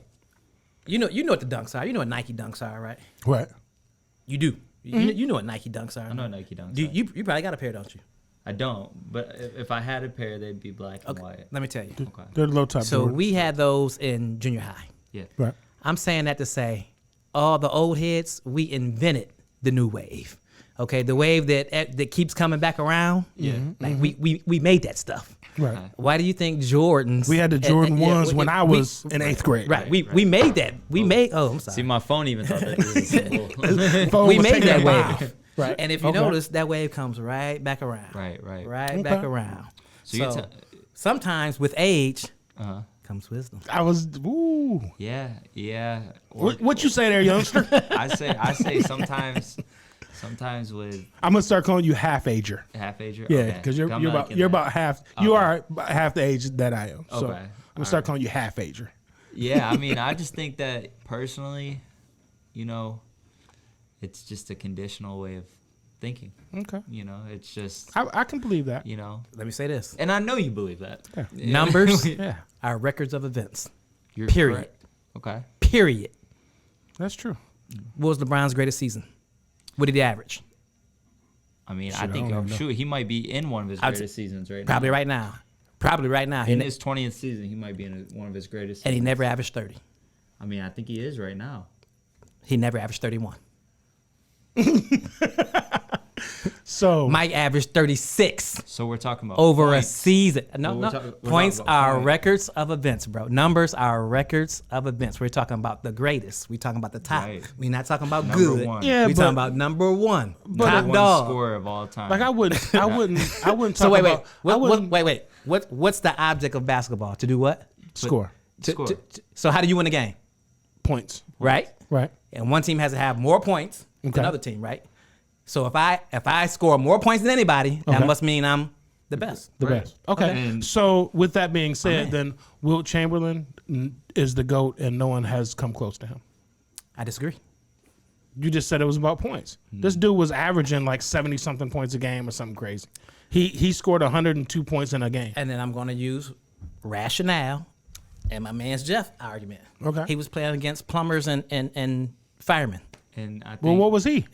You know what the dunks are. You know what Nike dunks are, right? Right. You do. You know what Nike dunks are. I know Nike dunks. You probably got a pair, don't you? I don't, but if I had a pair, they'd be black and white. Let me tell you. Okay. They're low top. So we had those in junior high. Yeah. Right. I'm saying that to say, all the old heads, we invented the new wave. Okay, the wave that keeps coming back around. Yeah. Like we made that stuff. Right. Why do you think Jordans? We had the Jordan ones when I was in 8th grade. Right. We made that. We made. Oh, I'm sorry. See, my phone even thought that was a symbol. Phone We was made taking that a wave. dive. Right. And if you notice, that wave comes right back around. Right. Right back around. So sometimes with age uh-huh. comes wisdom. I was. Ooh. Yeah. What you say there, youngster? I say sometimes with I'm gonna start calling you half ager. half ager. Yeah, Okay. because I'm you're liking that. about half. You are about half the age that I am. So Okay. I'm gonna start calling you half ager. Yeah, I mean, I just think that personally, it's just a conditional way of thinking. Okay. It's just I can believe that. Let me say this. and I know you believe that. Yeah. Numbers Yeah, are records of events. You're Period. correct. Okay. Period. that's true. What was LeBron's greatest season? What did he average? I mean, I don't know. he might be in one of his greatest seasons right Probably now. right now. Probably right now. In his 20th season, he might be in one of his greatest And he seasons. never averaged 30. I mean, I think he is right now. He never averaged 31. So Mike averaged 36 So we're talking about over points. a season. No, Well, we're points talking about are points. records of events, bro. Numbers are records of events. We're talking about the greatest. We're talking about the top. Right. We're not talking about Number good. one. Yeah, We're but- talking about number one. Number Top one dog. scorer of all time. like I wouldn't talk So wait. about. I wouldn't Wait. What's the object of basketball? To do what? score Score. So how do you win a game? points. Right? Right. And one team has to have more points than Okay. another team, right? So if I score more points than anybody, that Okay. must mean I'm the best. The Right. best. Okay. And- So with that being said, in. then Wilt Chamberlain is the GOAT, and no one has come close to him. I disagree. You just said it was about points. This dude was averaging like 70 something points a game or something crazy. He scored 102 points in a game. And then I'm going to use rationale and my man's Jeff argument. Okay. He was playing against plumbers and firemen. And I think Well, what was he?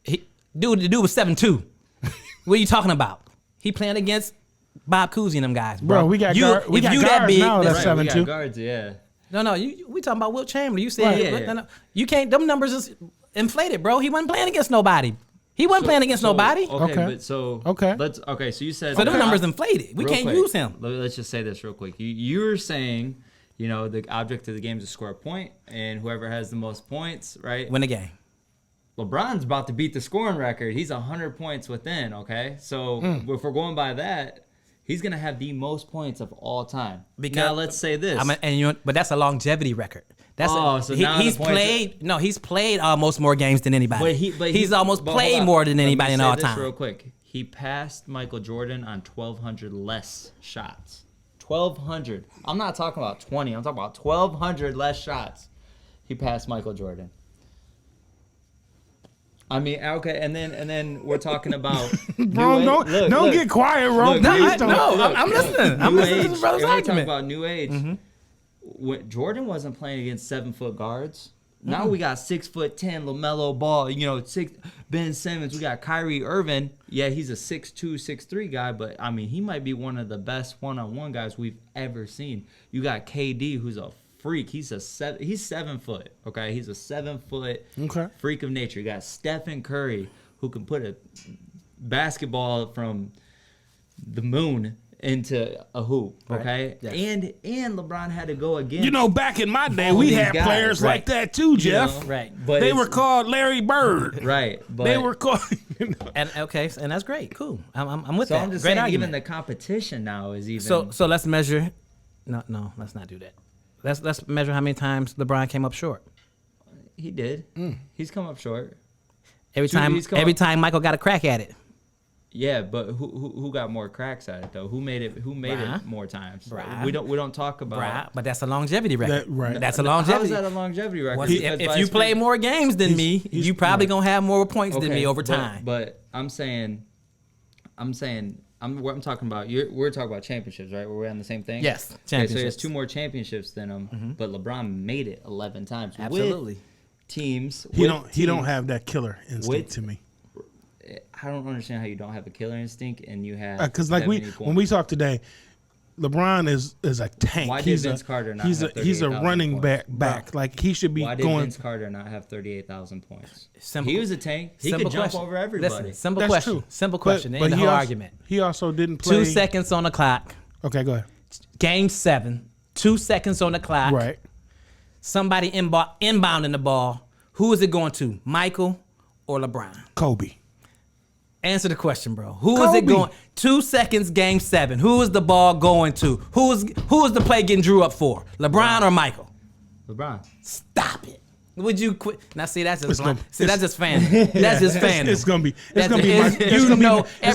The dude was 7'2". What are you talking about? He playing against Bob Cousy and them guys, bro. Bro, we got You- we if got you guards that big, now that's that's right, we 7'2". got guards, yeah. No, we talking about Wilt Chamberlain. You said Right. Yeah. no. You can't. Them numbers is inflated, bro. He wasn't playing against nobody. He wasn't playing against nobody. Okay. So you said So them numbers inflated. We real can't quick, use him. Let's just say this real quick. You're saying, the object of the game is to score a point, and whoever has the most points, right? Win the game. LeBron's about to beat the scoring record. He's 100 points within, okay? So if we're going by that, he's going to have the most points of all time. Now, let's say this. But that's a longevity record. That's So now he's the points played. No, he's played almost more games than anybody. He's almost but played hold on. more than Let me anybody in say all this time. real quick. He passed Michael Jordan on 1,200 less shots. 1,200. I'm not talking about 20. I'm talking about 1,200 less shots. He passed Michael Jordan. I mean, okay, and then we're talking about. Bro, don't get quiet, bro. Look, Please don't. I'm listening. I'm New listening to age, the brother's and we're talking argument. about new age. When Jordan wasn't playing against 7-foot guards. Now we got 6'10" LaMelo Ball. Ben Simmons. We got Kyrie Irving. Yeah, he's a 6'2", 6'3" guy, but I mean he might be one of the best one-on-one guys we've ever seen. You got KD, who's a freak. He's 7 foot. Okay, he's a 7 foot freak of nature. You got Stephen Curry, who can put a basketball from the moon into a hoop, okay? Right. Yes. And LeBron had to go against. Back in my day, all we these had guys, players right. like that too, Jeff. Right. But They it's- were called Larry Bird. right. But They were called. And that's great. Cool. I'm with so that. I'm just Great saying, argument. even the competition now is even. So let's measure. No, let's not do that. Let's measure how many times LeBron came up short. He did. He's come up short. Every time Michael got a crack at it. Yeah, but who got more cracks at it though? Who made it more times? We don't talk about. But that's a longevity record. That's a How longevity. is that a longevity record? Well, if you play more games than me, you probably gonna have more points than me over time. But I'm talking about. We're talking about championships, right? We're on the same thing. Yes, championships. championships. Okay, so he has 2 more championships than him, but LeBron made it 11 times. Absolutely. With teams. He don't have that killer instinct to me. I don't understand how you don't have a killer instinct and you have because like when we talk today, LeBron is a tank. Why did Vince Carter not have 38,000 he's a running back. Like he should be Why going. Why did Vince Carter not have 38,000 points? Simple, he was a tank. He could jump over everybody. Listen, simple That's question. True. Simple question. But the whole argument. He also didn't play. 2 seconds on the clock. Okay, go ahead. Game 7. 2 seconds on the clock. Right. Somebody inbounding the ball. Who is it going to? Michael or LeBron? Kobe. Answer the question, bro. Who is it going? 2 seconds, game 7. Who is the ball going to? Who is the play getting drew up for? LeBron or Michael? LeBron. Stop it. Would you quit? Now, see, that's just that's just fandom. That's just fandom. It's gonna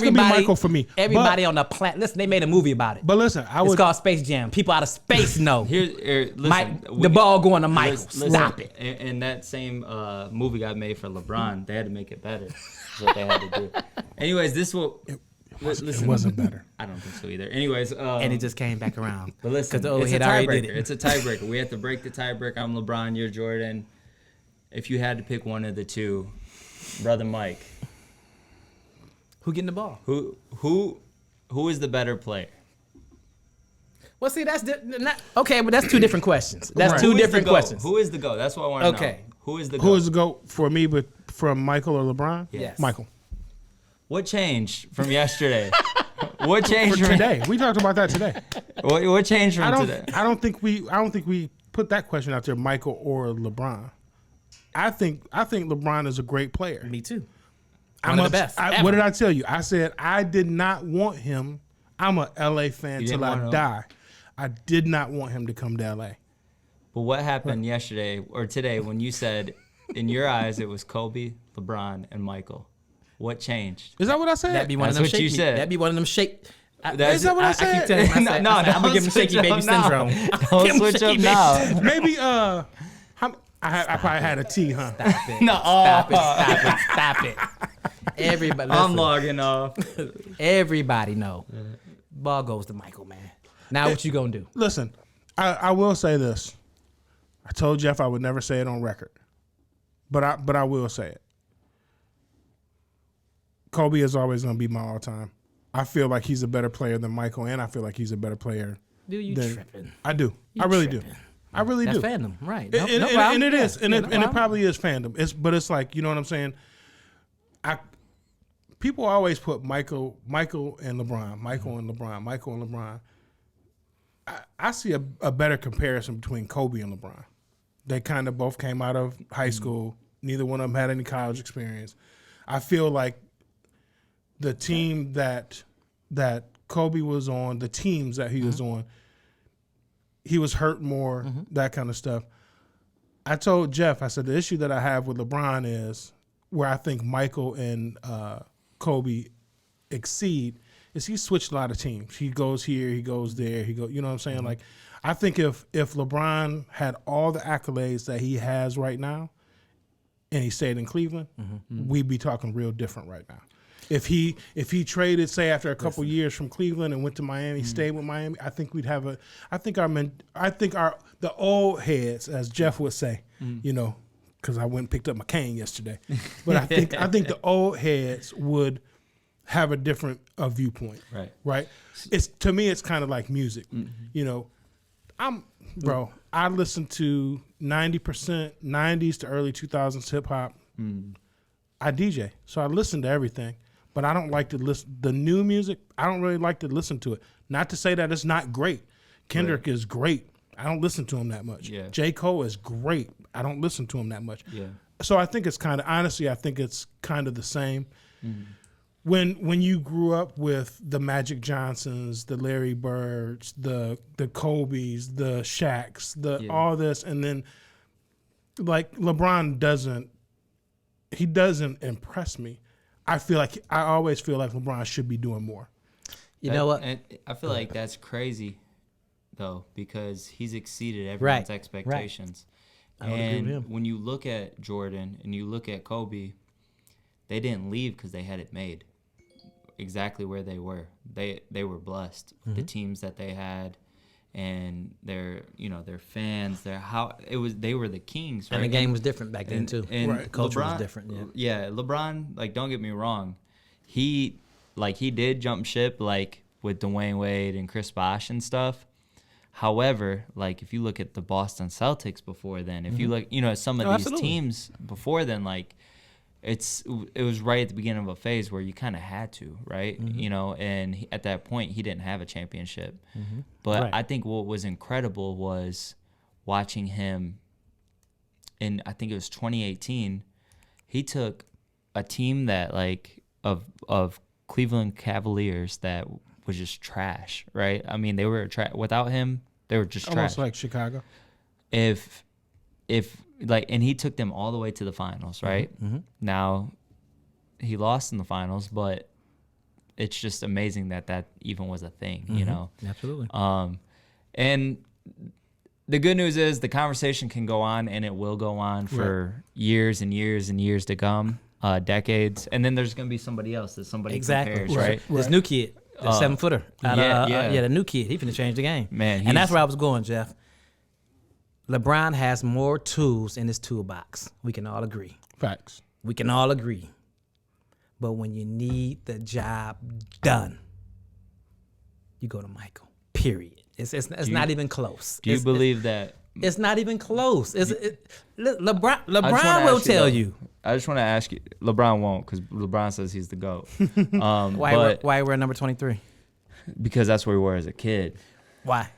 be Michael for me. Everybody on the planet. Listen, they made a movie about it. But listen, it's called Space Jam. People out of space know. Listen, the ball going to Michael. Stop it. And that same movie got made for LeBron. They had to make it better. That's what they had to do. Anyways, this will. It wasn't better. I don't think so either. Anyways, and it just came back around. But listen, it's a tiebreaker. It's a tiebreaker. We have to break the tiebreaker. I'm LeBron. You're Jordan. If you had to pick one of the two, brother Mike, who getting the ball? Who is the better player? Well, see, that's okay, but that's 2 different questions. That's 2 different questions. Who is the GOAT? That's what I want to know. Okay. Who is the GOAT? Who is the GOAT for me? But from Michael or LeBron? Yes. Michael. What changed from yesterday? What changed from today? We talked about that today. What changed from today? I don't think we put that question out there, Michael or LeBron. I think LeBron is a great player. Me too. One of the best. What did I tell you? I said I did not want him. I'm a LA fan till I die. I did not want him to come to LA. But what happened yesterday or today when you said in your eyes it was Kobe, LeBron, and Michael? What changed? Is that what I said? That'd be one of them. You said. That'd be one of them shake. Is that what I said? I keep telling him. I'm gonna give him shaky baby syndrome. Don't switch up now. Maybe I probably had a T, huh? Stop it. No. Stop it. Everybody. Listen. I'm logging off. Everybody know. Ball goes to Michael, man. Now what you gonna do? Listen, I will say this. I told Jeff I would never say it on record, but I will say it. Kobe is always gonna be my all-time. I feel like he's a better player than Michael, and I feel like he's a better player. Dude, you tripping? I do. I really do. I really do. That's fandom, right? No problem. And it is, and it probably is fandom. But it's like, you know what I'm saying. People always put Michael and LeBron. I see a better comparison between Kobe and LeBron. They kind of both came out of high school. Neither one of them had any college experience. I feel like the team that Kobe was on, the teams that he was on, he was hurt more, that kind of stuff. I told Jeff, I said, the issue that I have with LeBron is where I think Michael and Kobe exceed is he switched a lot of teams. He goes here, he goes there, you know what I'm saying? Like, I think if LeBron had all the accolades that he has right now and he stayed in Cleveland, we'd be talking real different right now. If he traded, say, after a couple years from Cleveland and went to Miami, stayed with Miami, I think we'd have the old heads, as Jeff would say, you know, because I went and picked up my cane yesterday. But I think the old heads would have a different viewpoint. Right. To me, it's kind of like music. You know, I listen to 90% 90s to early 2000s hip hop. I DJ, so I listen to everything. But I don't like to listen. The new music, I don't really like to listen to it. Not to say that it's not great. Kendrick is great. I don't listen to him that much. J. Cole is great. I don't listen to him that much. So I think it's kind of, honestly, I think it's kind of the same. when you grew up with the Magic Johnsons, the Larry Birds, the Kobes, the Shaqs, all this, and then like LeBron doesn't impress me. I always feel like LeBron should be doing more. You know what? And I feel like that's crazy, though, because he's exceeded everyone's expectations. I would agree with him. And when you look at Jordan and you look at Kobe, they didn't leave because they had it made. Exactly where they were. They were blessed. Mm-hmm. The teams that they had, and their fans. They were the kings. Right? And the game was different back then too. And the culture was different. Yeah. LeBron. Like, don't get me wrong, he did jump ship like with Dwayne Wade and Chris Bosh and stuff. However, like if you look at the Boston Celtics before then, if you look, at some of these teams before then, like. It was right at the beginning of a phase where you kind of had to, right? Mm-hmm. And at that point, he didn't have a championship. Mm-hmm. But I think what was incredible was watching him in, I think it was 2018, he took a team that, like, of Cleveland Cavaliers that was just trash, right? I mean, they were without him, they were just trash. Almost like Chicago. And he took them all the way to the finals, right? Mm-hmm. Now, he lost in the finals, but it's just amazing that even was a thing, Absolutely. And the good news is the conversation can go on, and it will go on for years and years and years to come, decades. And then there's going to be somebody else that somebody compares, right? This new kid, the 7-footer. The new kid. He finna change the game. Man, and that's where I was going, Jeff. LeBron has more tools in his toolbox. We can all agree. Facts. We can all agree. But when you need the job done, you go to Michael. Period. It's not even close. Do you believe that? It's not even close. LeBron will tell you. I just want to ask you. LeBron won't, because LeBron says he's the GOAT. Why we're number 23? Because that's where we were as a kid. Why?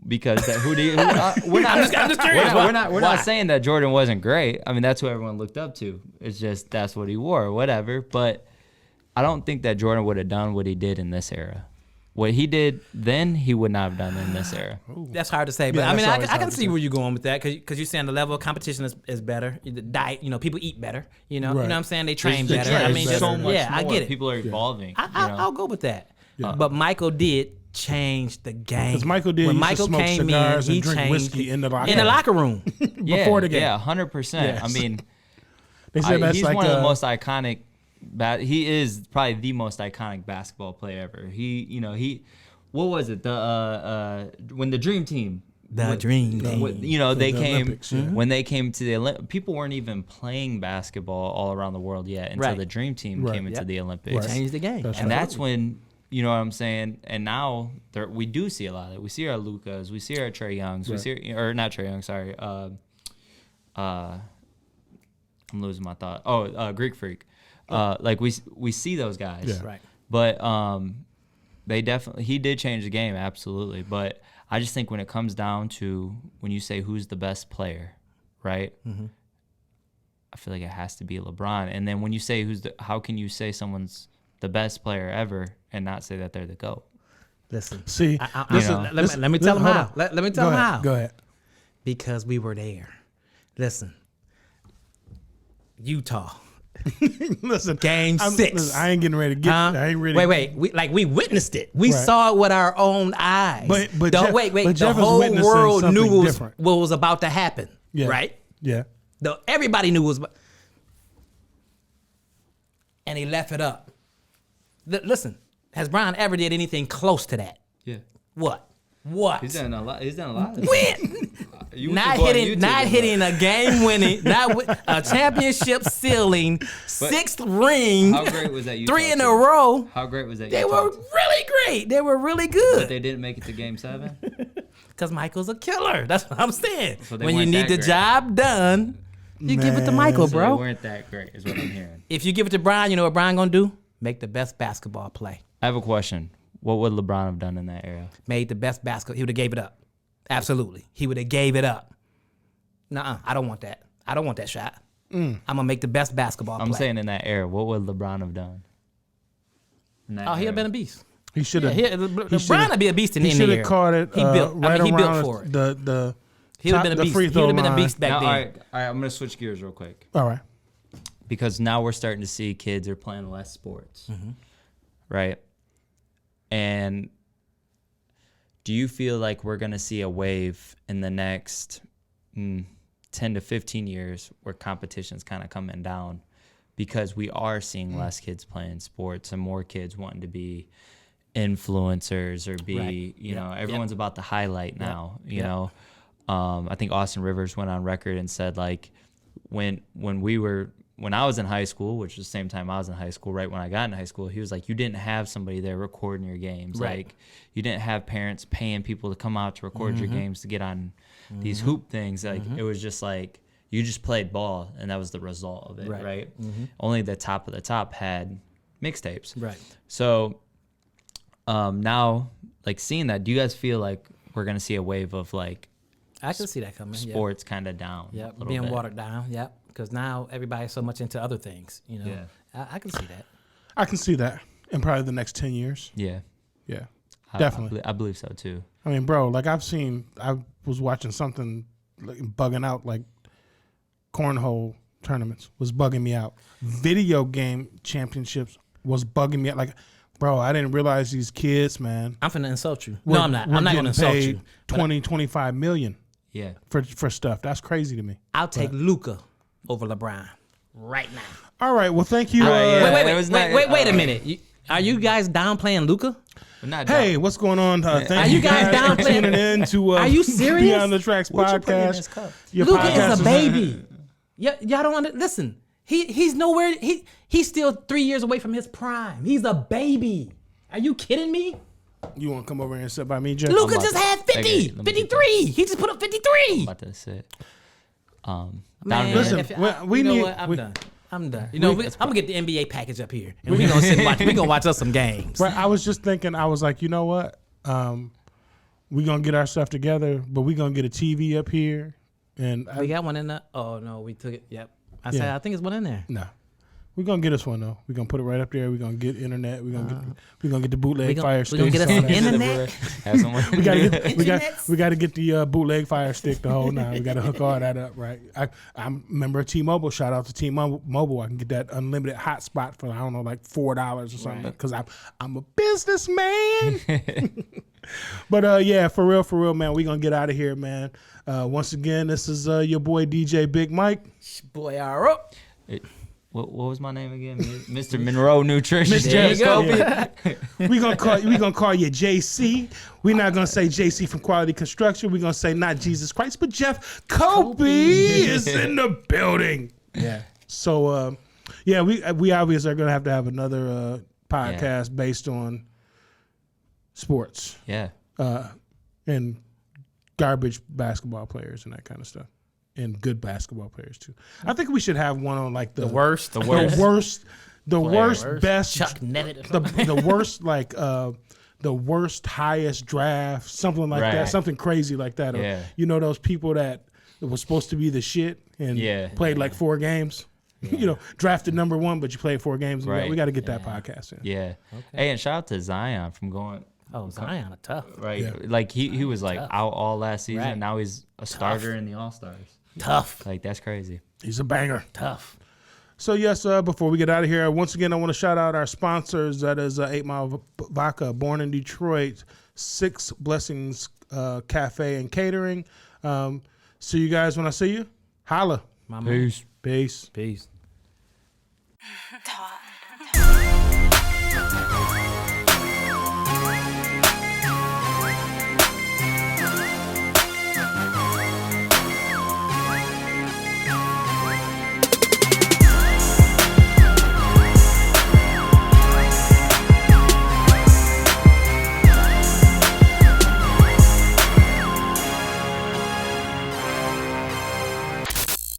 Because we're not saying that Jordan wasn't great. I mean, that's who everyone looked up to. It's just that's what he wore, or whatever. But I don't think that Jordan would have done what he did in this era. What he did then, he would not have done in this era. That's hard to say, but I mean, I can see where you're going with that, because you're saying the level of competition is better. The diet, people eat better. You know what I'm saying? They train better. I mean, so much more. I get it. People are evolving. I'll go with that. Yeah. But Michael did change the game. Because Michael did. When Michael came in, he drink whiskey in the locker room before the game. Yeah, 100%. Yes. I mean, they said he's one of the most iconic. He is probably the most iconic basketball player ever. What was it? When the Dream Team. They came Olympics, when they came to the Olympics. People weren't even playing basketball all around the world yet until the Dream Team came into the Olympics. Changed the game. That's when. You know what I'm saying? And now we do see a lot of it. We see our Lucas, we see our Trae Youngs, we see, or not Trae Young, sorry. I'm losing my thought. Greek Freak. Like we see those guys. Yeah. Right. But he did change the game, absolutely. But I just think when it comes down to when you say who's the best player, right? Mm-hmm. I feel like it has to be LeBron. And then when you say how can you say someone's the best player ever and not say that they're the GOAT? Listen. See, let me tell them how. Let me tell them how. Go ahead. Because we were there. Listen. Utah. Listen. Game 6. Listen, I ain't getting ready to get. I ain't ready. Wait. We witnessed it. We saw it with our own eyes. But the whole world knew what was about to happen. Yeah. Right? Yeah. Everybody knew it was. And he left it up. Listen, has Brian ever did anything close to that? Yeah. What? He's done a lot. Of when? Not hitting a game-winning, a championship ceiling, 6th ring. How great was that? 3 in a row. How great was that? They were really great. They were really good. But they didn't make it to Game 7. Because Michael's a killer. That's what I'm saying. So when you need the job done, you give it to Michael, bro. They weren't that great, is what I'm hearing. If you give it to Brian, you know what Brian gonna do? Make the best basketball play. I have a question. What would LeBron have done in that era? Made the best basketball. He would have gave it up. Absolutely. He would have gave it up. Nuh-uh. I don't want that. I don't want that shot. I'm going to make the best basketball play. I'm saying in that era, what would LeBron have done? in that Oh, he'd era. have been a beast. He should have. LeBron would be a beast in He the should air. have caught it He built. right he around built for it. the He would have been a the beast. free He throw would have been a line. beast back Now, then. all right, I'm gonna switch gears real quick All right. because now we're starting to see kids are playing less sports, right? And do you feel like we're gonna see a wave in the next 10 to 15 years where competition's kind of coming down because we are seeing less kids playing sports and more kids wanting to be influencers or be, Right. you know, everyone's about the highlight now, you know. I think Austin Rivers went on record and said, like, when I was in high school, which was the same time I was in high school, right when I got in high school, he was like, you didn't have somebody there recording your games. Right. Like, you didn't have parents paying people to come out to record your games to get on these hoop things. Like, it was just like, you just played ball, and that was the result of it, right? Only the top of the top had mixtapes. Right. So now, like, seeing that, do you guys feel like we're going to see a wave of, like, I can see that coming. sports kind of down? Yeah, a little being bit? watered down. Yep, because now everybody's so much into other things. You know, Yeah. I can see that. I can see that in probably the next 10 years. Yeah. Yeah. I Definitely. believe so, too. I mean, bro, like I was watching something like, bugging out, like cornhole tournaments was bugging me out. Video game championships was bugging me out. Like, bro, I didn't realize these kids, man. I'm finna insult you. No, I'm not. I'm not gonna insult you. 20, 25 million Yeah. for stuff. That's crazy to me. I'll take Luka over LeBron right now. All right. Well, thank you. Wait a minute. Are you guys downplaying Luka? Not Hey, what's going on? Thank Are you guys for downplaying- tuning in to Are you serious? Beyond the Tracks What you putting in this podcast. cup? Your Luka podcast is a baby. Y'all don't listen. He's nowhere. He's still 3 years away from his prime. He's a baby. Are you kidding me? You want to come over here and sit by me, Jeff? Luka about just to- had 50, Okay, let me get 53. He just put up 53. About to sit. Man, Listen, if- we you know need- what? I'm we- done. I'm done. You know, I'm gonna get the NBA package up here, and we're gonna sit and watch. We're gonna watch us some games. Right, I was just thinking, I was like, you know what? We're going to get our stuff together, but we're going to get a TV up here. And We got one in the. Oh no, we took it. Yep. I Yeah. said I think it's one in there. no. We're going to get us one, though. We're going to put it right up there. We're going to get internet. We're going to get the bootleg fire stick. We're gonna get us some internet. Have someone. we got to get Internets? we got to get the bootleg fire stick the whole nine. We got to hook all that up, right? I'm a member of T-Mobile. Shout out to T-Mobile. I can get that unlimited hotspot for, I don't know, like $4 or something, because I'm a businessman. But yeah, for real, man, we gonna get out of here, man. Once again, this is your boy DJ Big Mike. Boy, all up. What was my name again? Mr. Monroe Nutrition. Mr. There you go. Yeah. we gonna call you JC. We're not gonna say JC from Quality Construction. We're gonna say not Jesus Christ, but Jeff Copi is in the building. Yeah. So yeah, we obviously are gonna have another podcast based on sports Yeah. and garbage basketball players and that kind of stuff, and good basketball players too. I think we should have one on like the worst. worst best Chuck Nevitt. the worst, like the worst highest draft, something like that, Right. something crazy like that. Or, Yeah. you know, those people that was supposed to be the shit and played like 4 games. You know, drafted number 1, but you played 4 games. Right. We got to get that podcast in. Yeah. Hey, and shout out to Zion from going. Oh, Zion, a tough. Right. Yeah. Like he was like out all last season. Right. Now he's a starter in the All-Stars. Tough. Like, that's crazy. He's a banger. Tough. So yes, before we get out of here, once again, I want to shout out our sponsors. That is 8 Mile Vodka, born in Detroit, 6 Blessings Cafe and Catering. See you guys when I see you. Holla. My man. Peace. Peace. Talk.